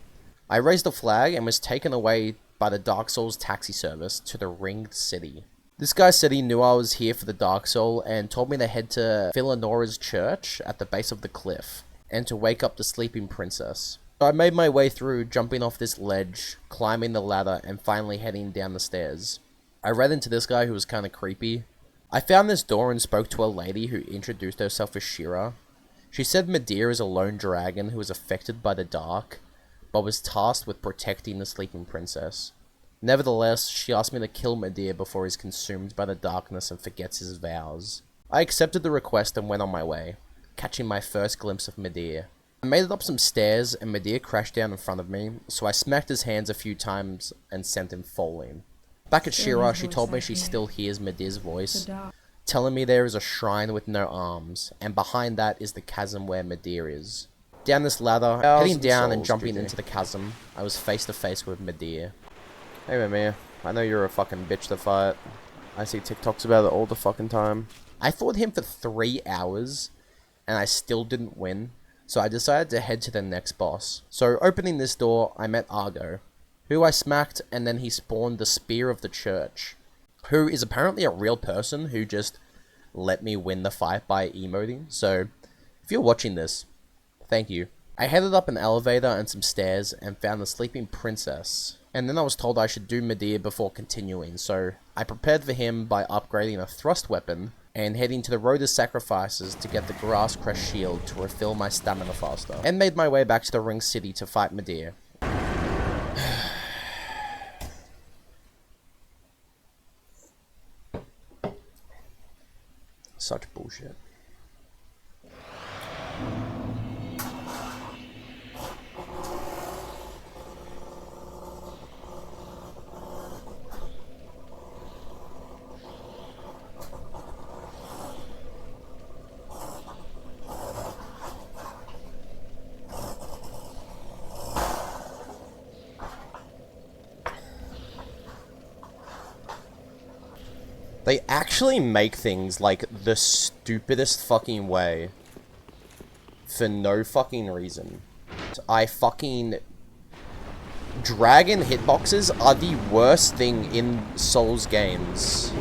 I raised a flag and was taken away by the Dark Souls taxi service to the Ringed City. This guy said he knew I was here for the Dark Soul and told me to head to Philanora's church at the base of the cliff and to wake up the sleeping princess. So I made my way through, jumping off this ledge, climbing the ladder, and finally heading down the stairs. I ran into this guy who was kind of creepy. I found this door and spoke to a lady who introduced herself as Shira. She said Medea is a lone dragon who was affected by the dark, but was tasked with protecting the sleeping princess. Nevertheless, she asked me to kill Medea before he's consumed by the darkness and forgets his vows. I accepted the request and went on my way, catching my first glimpse of Medea. I made it up some stairs and Medea crashed down in front of me, so I smacked his hands a few times and sent him falling. Back at Shira, she told me she still hears Medea's voice, telling me there is a shrine with no arms, and behind that is the chasm where Medea is. Down this ladder, heading down and jumping into the chasm, I was face to face with Medea. Hey Medea, I know you're a fucking bitch to fight. I see TikToks about it all the fucking time. I fought him for 3 hours, and I still didn't win, so I decided to head to the next boss. So opening this door, I met Argo, who I smacked, and then he spawned the Spear of the Church, who is apparently a real person who just let me win the fight by emoting. So if you're watching this, thank you. I headed up an elevator and some stairs and found the sleeping princess. And then I was told I should do Medea before continuing, so I prepared for him by upgrading a thrust weapon and heading to the Road of Sacrifices to get the Grass Crest Shield to refill my stamina faster. And made my way back to the Ring City to fight Medea. Such bullshit. They actually make things like the stupidest fucking way for no fucking reason. Dragon hitboxes are the worst thing in Souls games.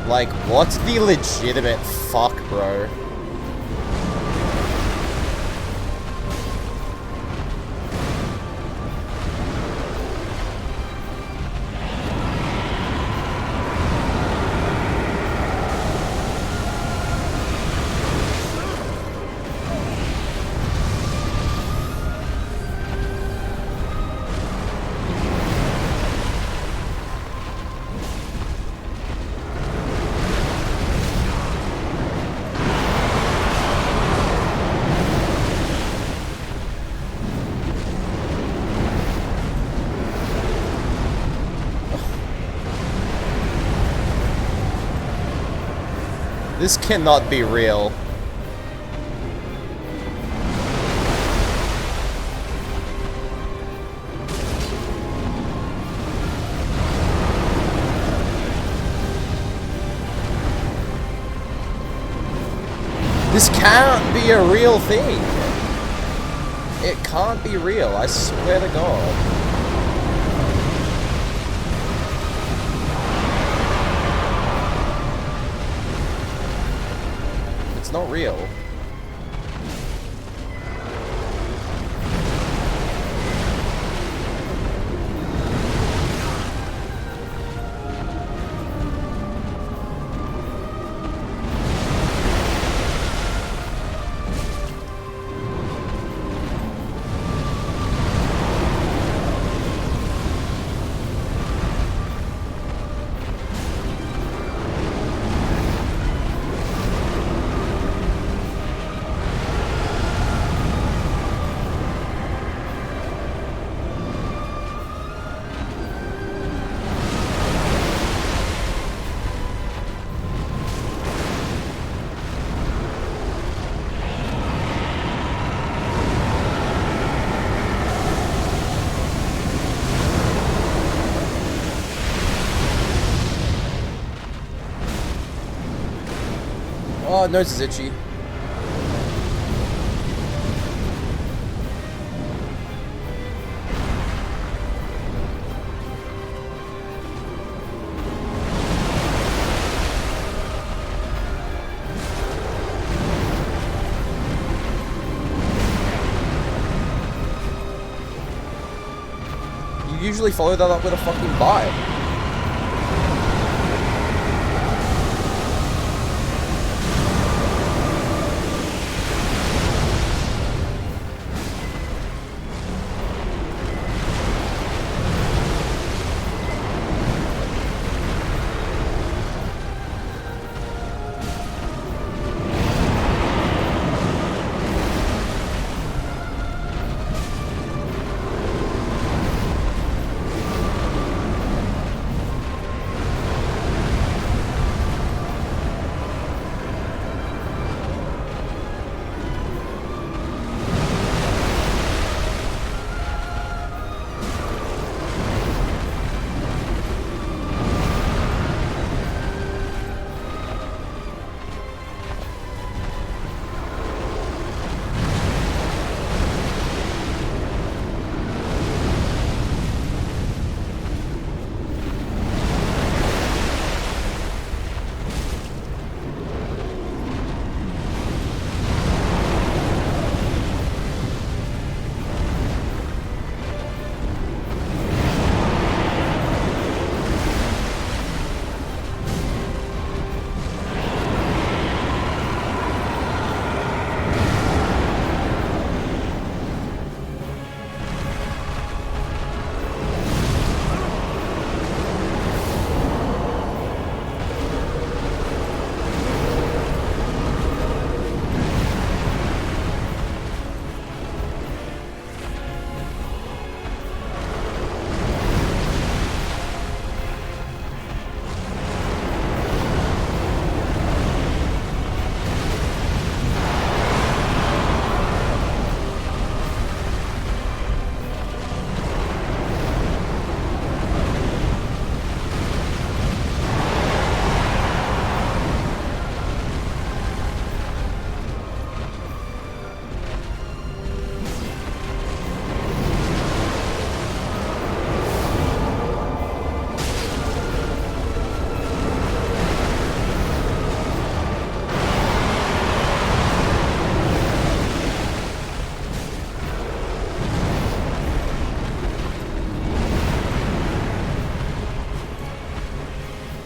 Like, what's the legitimate fuck, bro? This cannot be real. This can't be a real thing. It can't be real, I swear to God. It's not real. Oh, nose is itchy. You usually follow that up with a fucking bite.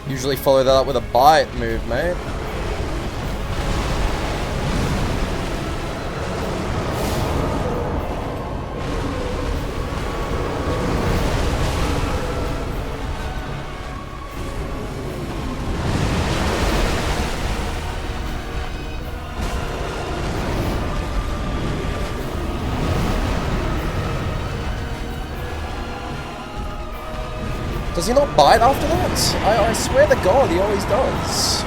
Usually follow that up with a bite move, mate. Does he not bite after that? I swear to God, he always does.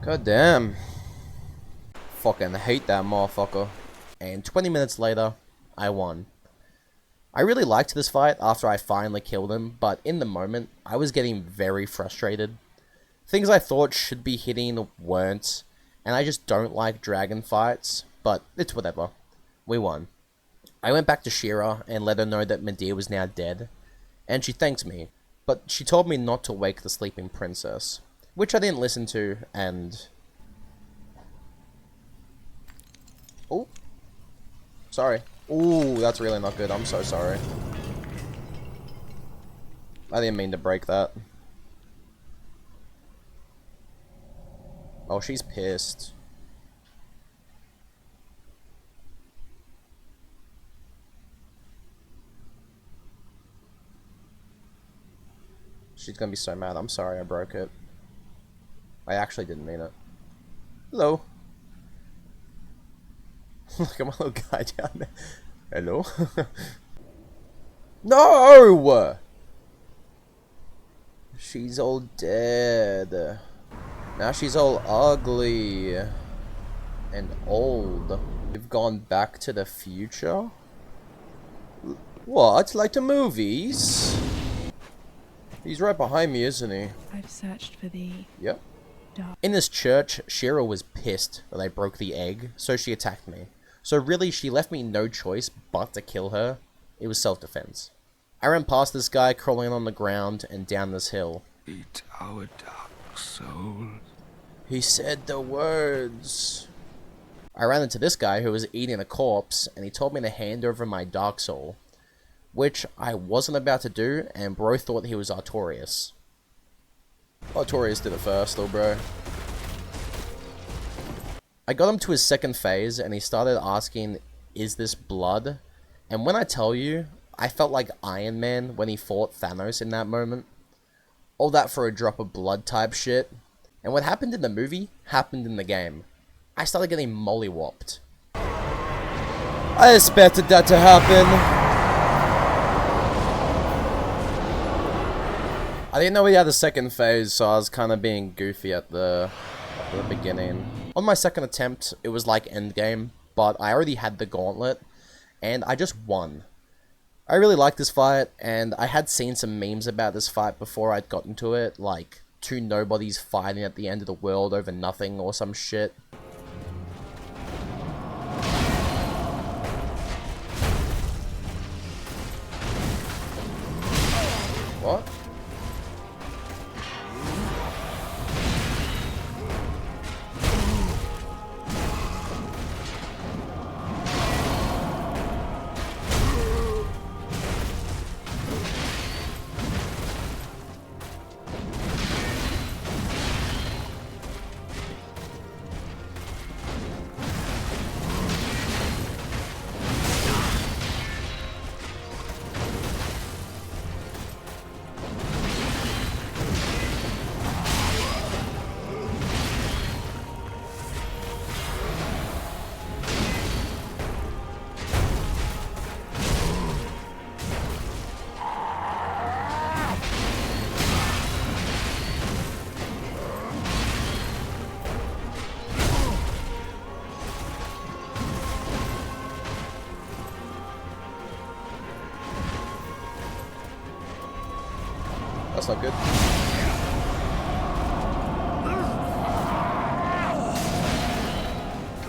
God damn. Fucking hate that motherfucker. And 20 minutes later, I won. I really liked this fight after I finally killed him, but in the moment, I was getting very frustrated. Things I thought should be hitting weren't, and I just don't like dragon fights, but it's whatever. We won. I went back to Shira and let her know that Medea was now dead, and she thanked me, but she told me not to wake the sleeping princess, which I didn't listen to, and... Oh. Sorry. Ooh, that's really not good. I'm so sorry. I didn't mean to break that. Oh, she's pissed. She's gonna be so mad. I'm sorry I broke it. I actually didn't mean it. Hello. Look at my little guy down there. Hello? No! She's all dead. Now she's all ugly. And old. We've gone back to the future? What? Like the movies? He's right behind me, isn't he? I've searched for thee. Yep. In this church, Shira was pissed that I broke the egg, so she attacked me. So really, she left me no choice but to kill her. It was self-defense. I ran past this guy crawling on the ground and down this hill. Eat our dark souls. He said the words. I ran into this guy who was eating a corpse, and he told me to hand over my dark soul. Which I wasn't about to do, and bro thought he was Artorias. Artorias did it first, though, bro. I got him to his second phase, and he started asking, is this blood? And when I tell you, I felt like Iron Man when he fought Thanos in that moment. All that for a drop of blood type shit. And what happened in the movie, happened in the game. I started getting mollywopped. I expected that to happen. I didn't know he had a second phase, so I was kind of being goofy at the beginning. On my second attempt, it was like endgame, but I already had the gauntlet, and I just won. I really liked this fight, and I had seen some memes about this fight before I'd gotten to it, like two nobodies fighting at the end of the world over nothing or some shit. What? That's not good.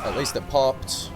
At least it popped.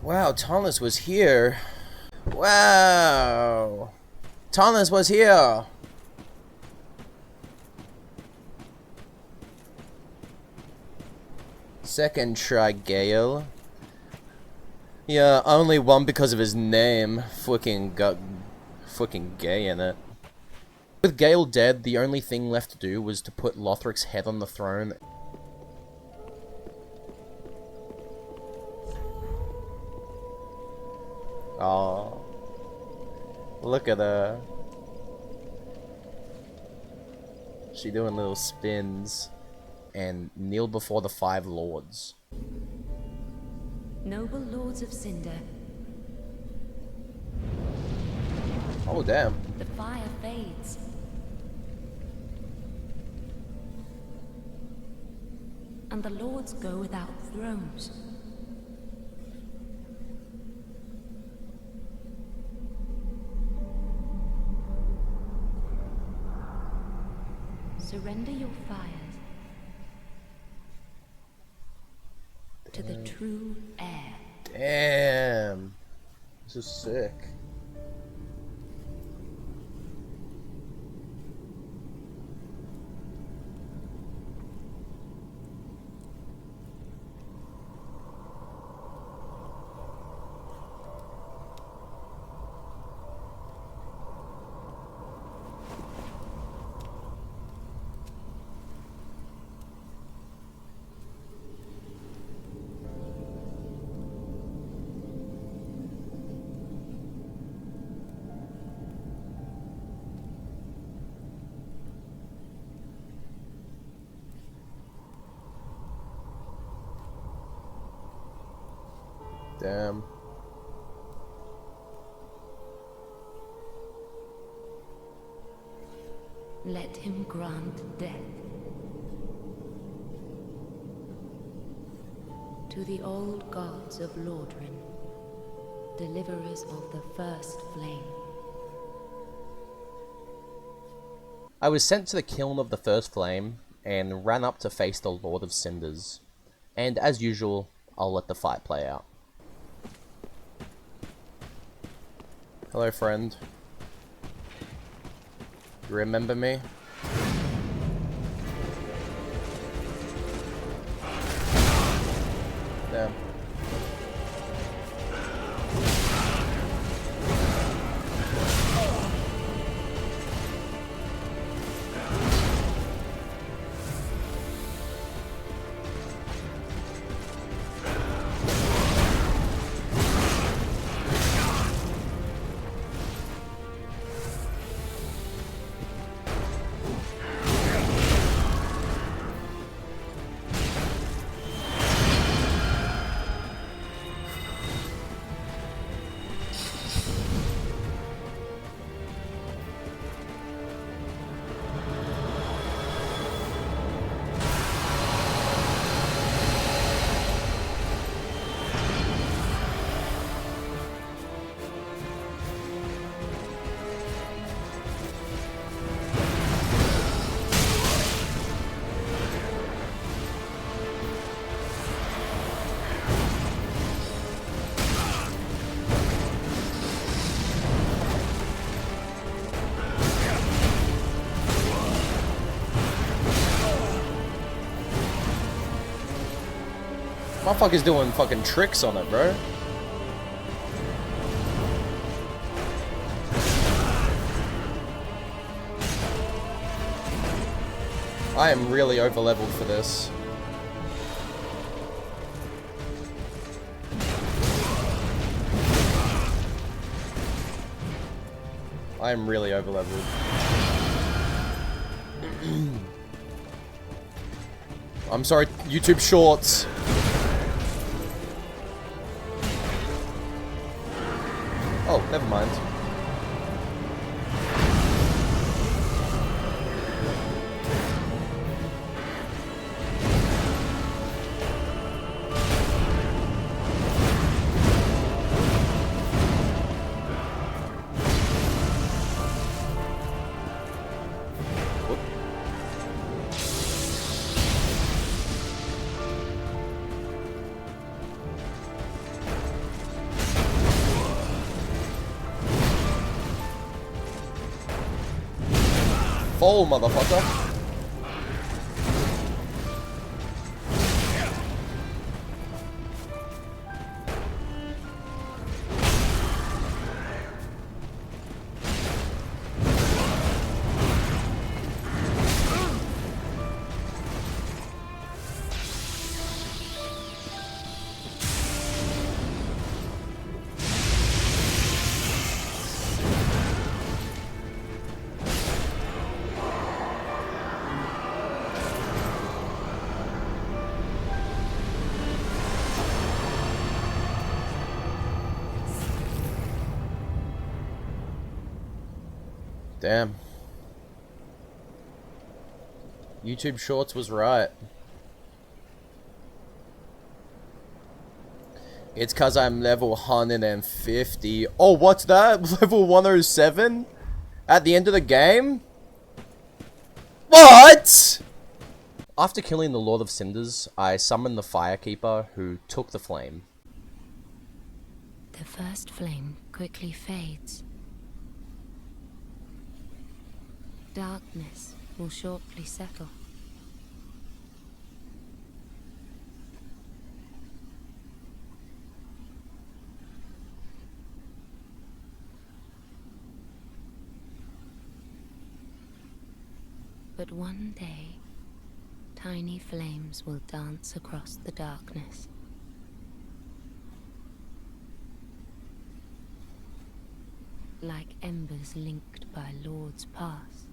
Wow, Tonless was here. Wow. Tonless was here. Second try, Gale. Yeah, only one because of his name. Fucking gay in it. With Gale dead, the only thing left to do was to put Lothric's head on the throne. Oh, look at her. She doing little spins. And kneel before the 5 lords. Noble lords of Cinder, Oh, damn. the fire fades. And the lords go without thrones. Surrender your fires to the true heir. Damn. This is sick. Damn. Let him grant death to the old gods of Lordran, deliverers of the first flame. I was sent to the kiln of the first flame and ran up to face the Lord of Cinders. And as usual, I'll let the fight play out. Hello, friend. You remember me? Damn. Motherfucker's doing fucking tricks on it, bro. I am really over leveled for this. I am really over leveled. I'm sorry, YouTube Shorts. Oh, never mind. hole, motherfucker. Damn. YouTube Shorts was right. It's cause I'm level 150. Oh, what's that? Level 107? At the end of the game? What? After killing the Lord of Cinders, I summoned the Firekeeper, who took the flame. The first flame quickly fades. Darkness will shortly settle. But one day, tiny flames will dance across the darkness. Like embers linked by Lord's Pass.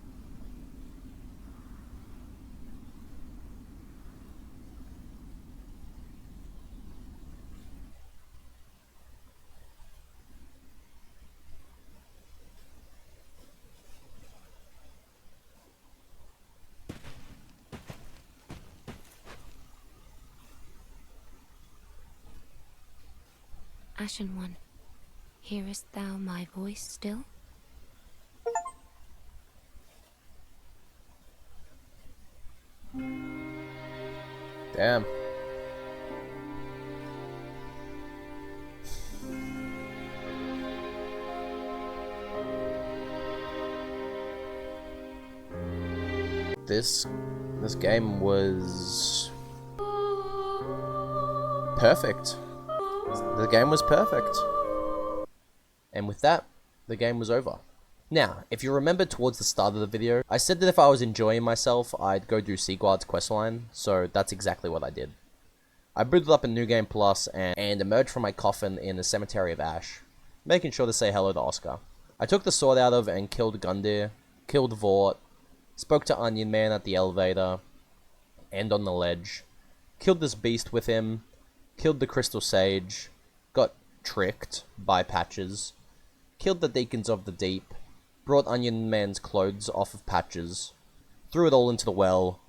Ashen One, hearest thou my voice still? Damn. This game was perfect. The game was perfect. And with that, the game was over. Now, if you remember towards the start of the video, I said that if I was enjoying myself, I'd go do Sigward's questline, so that's exactly what I did. I booted up a New Game Plus and emerged from my coffin in the Cemetery of Ash, making sure to say hello to Oscar. I took the sword out of and killed Gundyr, killed Vort, spoke to Onion Man at the elevator, and on the ledge, killed this beast with him, killed the Crystal Sage, got tricked by Patches, killed the Deacons of the Deep, brought Onion Man's clothes off of Patches, threw it all into the well,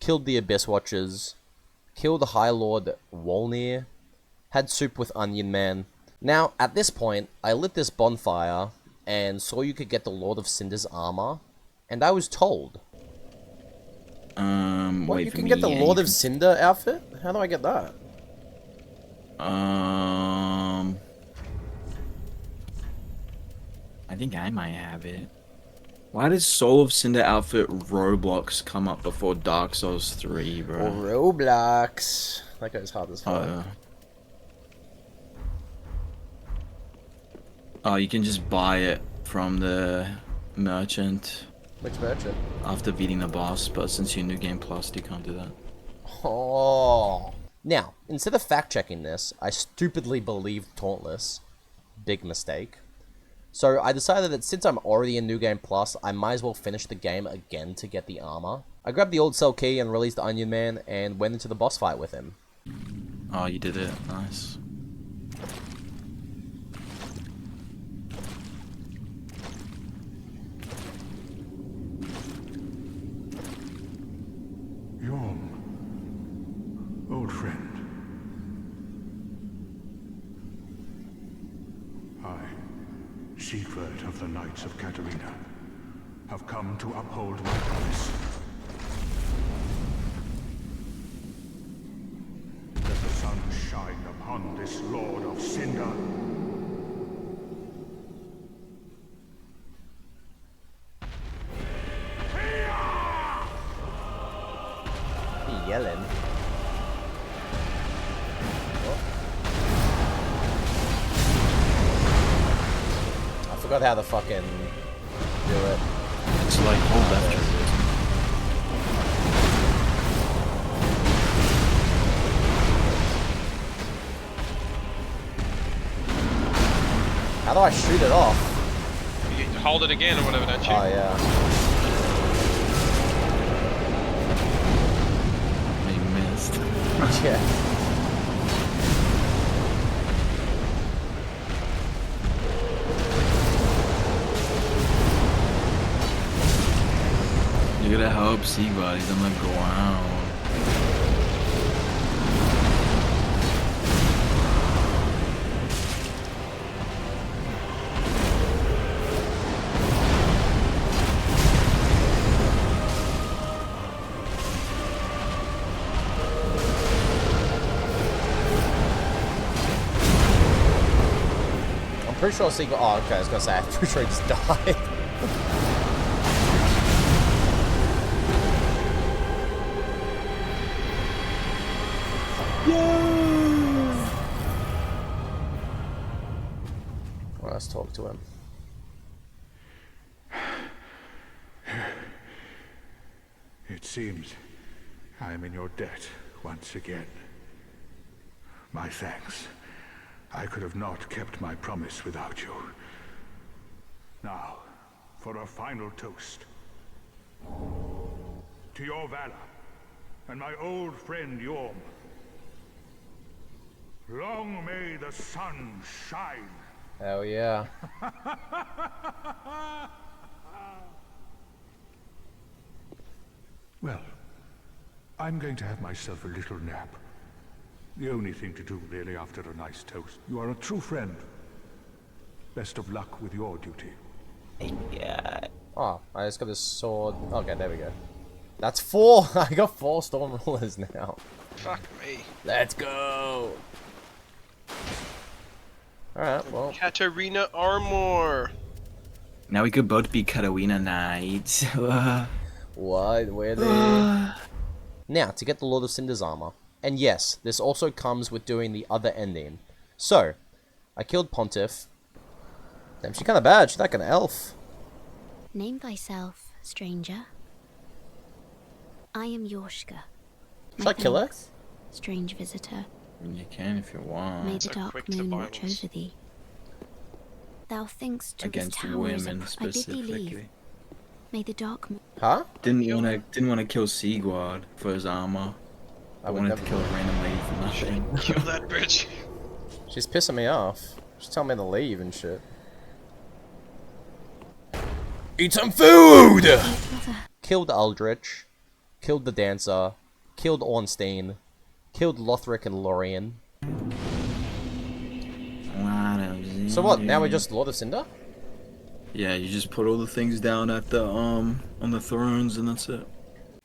killed the Abyss Watchers, killed the High Lord Wolnir, had soup with Onion Man. Now, at this point, I lit this bonfire and saw you could get the Lord of Cinder's armor, and I was told. What, you can get the Lord of Cinder outfit? How do I get that? I think I might have it. Why does Soul of Cinder outfit Roblox come up before Dark Souls 3, bro? Or Roblox. That goes hard as fuck. Oh, you can just buy it from the merchant. Which merchant? After beating the boss, but since you're New Game Plus, you can't do that. Oh. Now, instead of fact-checking this, I stupidly believed Tauntless. Big mistake. So I decided that since I'm already in New Game Plus, I might as well finish the game again to get the armor. I grabbed the old cell key and released Onion Man and went into the boss fight with him. Oh, you did it. Nice. Yom, old friend. I, Siegward of the Knights of Katarina, have come to uphold my promise. Let the sun shine upon this Lord of Cinder. Here! yelling. Oh. I forgot how to fucking do it. It's like hold left trigger. How do I shoot it off? You hold it again or whatever, don't you? Oh yeah. He missed. Yeah. You gotta help Seagull, he's on the ground. I'm pretty sure Seagull. Oh, okay, I was gonna say, I'm pretty sure he just died. Well, let's talk to him. It seems I am in your debt once again. My thanks. I could have not kept my promise without you. Now, for a final toast. To your valor, and my old friend Yorm. Long may the sun shine. Hell yeah. Well, I'm going to have myself a little nap. The only thing to do, really, after a nice toast. You are a true friend. Best of luck with your duty. Yeah. Oh, I just got this sword. Okay, there we go. That's 4! I got 4 storm rulers now. Fuck me. Let's go! Alright, well. Katarina armor. Now we could both be Katarina Knights. What? Where they? Now, to get the Lord of Cinder's armor. And yes, this also comes with doing the other ending. So, I killed Pontiff. Damn, she's kinda bad. She's like an elf. Name thyself, stranger. I am Yorshka. Should I kill her? thanks, strange visitor. You can if you want. May the So dark quick to moon watch violence. over thee. Thou thinkst to Against this tower is women I bid thee leave. specifically. May the dark moon. Huh? Didn't wanna kill Seaguard for his armor. I would wanted never to kill a random lady for nothing. Kill that bitch. She's pissing me off. She's telling me to leave and shit. Eat some food! Killed Aldrich. Killed the dancer. Killed Ornstein. Killed Lothric and Lorien. So what, now we're just Lord of Cinder? Yeah, you just put all the things down at the on the thrones and that's it.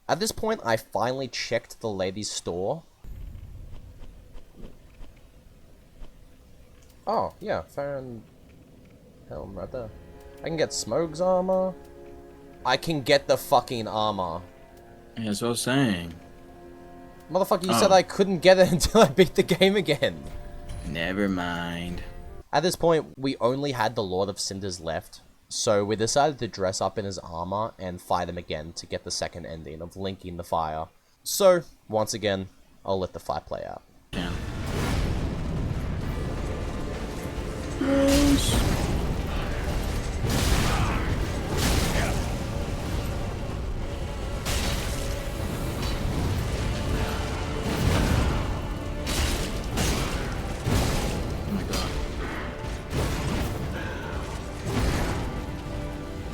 At this point, I finally checked the lady's store. Oh, yeah, found helm right there. I can get Smoke's armor. I can get the fucking armor. Yeah, that's what I was saying. Motherfucker, you said I couldn't get it until I beat the game again. Never mind. At this point, we only had the Lord of Cinders left, so we decided to dress up in his armor and fight him again to get the second ending of linking the fire. So, once again, I'll let the fight play out. Yeah. Oh my god.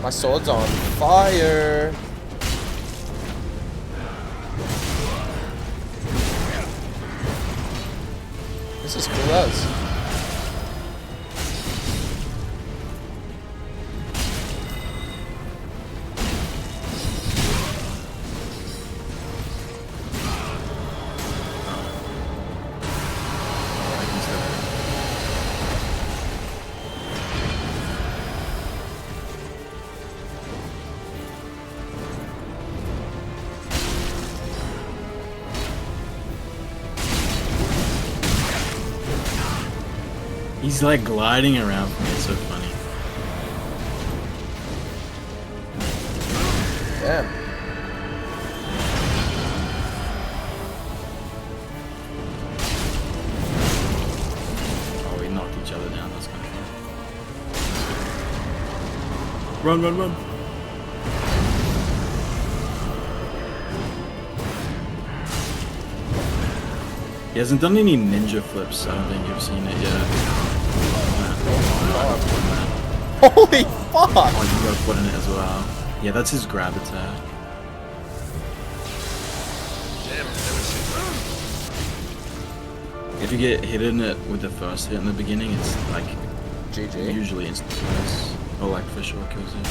My sword's on fire! This is cool as. He's like gliding around for me. It's so funny. Damn. Oh, we knocked each other down. That's kind of fun. Run, run, run. He hasn't done any ninja flips. I don't think you've seen it yet. Holy fuck! Oh, you got put in it as well. Yeah, that's his grab attack. Damn, I've never seen that. If you get hit in it with the first hit in the beginning, it's like GG. usually instant kills. Or like for sure kills you.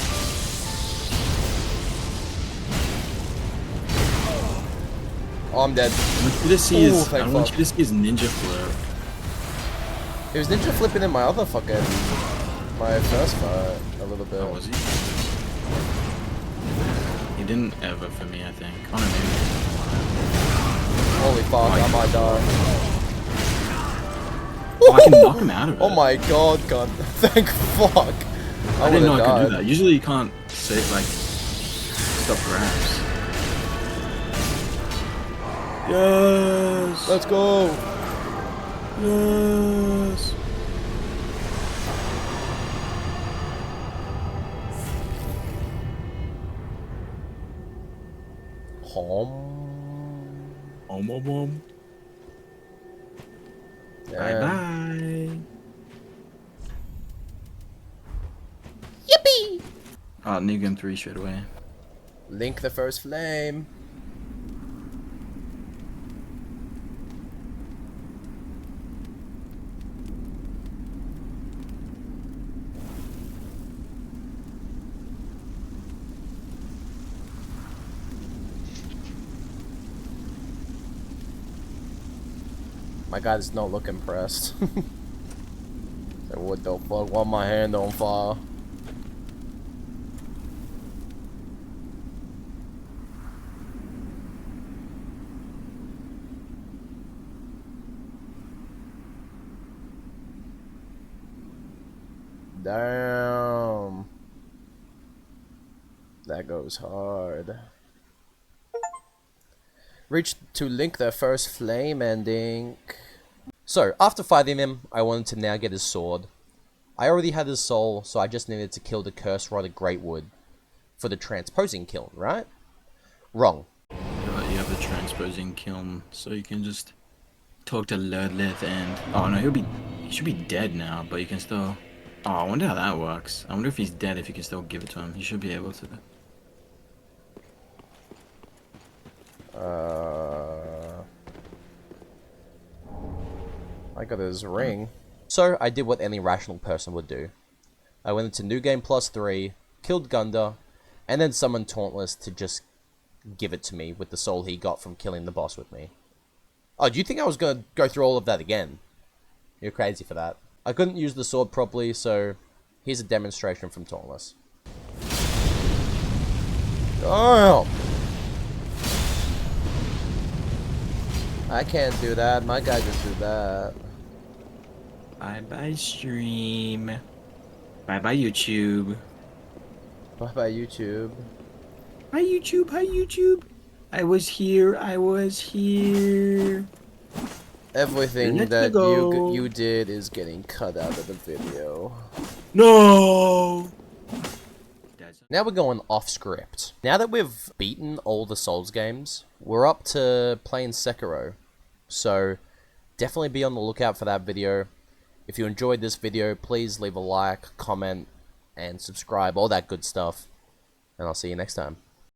Oh, I'm dead. I want you to see his, Ooh, thank I want fuck. you to see his ninja flip. He was ninja flipping in my other fucking... my first fight, a little bit. Oh, was he? He didn't ever for me, I think. Oh no, maybe. Holy fuck, I might die. Oh, I can knock him out of it. Oh my god, god. Thank fuck. I didn't know would've I could do died. that. Usually you can't say like stop grabs. Yes. Let's go. Yes. Hom. Bom. Bye Damn. bye. Yippee! New game 3 straight away. Link the first flame. My guy does not look impressed. So what the fuck? Why my hand on fire? Damn. That goes hard. Reached to link their first flame ending. So, after fighting him, I wanted to now get his sword. I already had his soul, so I just needed to kill the curse rod of Greatwood for the transposing kiln, right? Wrong. You have the transposing kiln, so you can just talk to Ludleth and... Oh no, he should be dead now, but you can still... Oh, I wonder how that works. I wonder if he's dead, if you can still give it to him. You should be able to. I got his ring. So, I did what any rational person would do. I went into New Game Plus 3, killed Gunda, and then summoned Tauntless to just give it to me with the soul he got from killing the boss with me. Oh, do you think I was gonna go through all of that again? You're crazy for that. I couldn't use the sword properly, so here's a demonstration from Tauntless. Oh! I can't do that. My guy just did that. Bye-bye stream. Bye-bye YouTube. Bye-bye, YouTube. Hi YouTube, hi YouTube. I was here. Everything Let's that go. you did is getting cut out of the video. No! Now we're going off script. Now that we've beaten all the Souls games, we're up to playing Sekiro. So, definitely be on the lookout for that video. If you enjoyed this video, please leave a like, comment, and subscribe, all that good stuff. And I'll see you next time.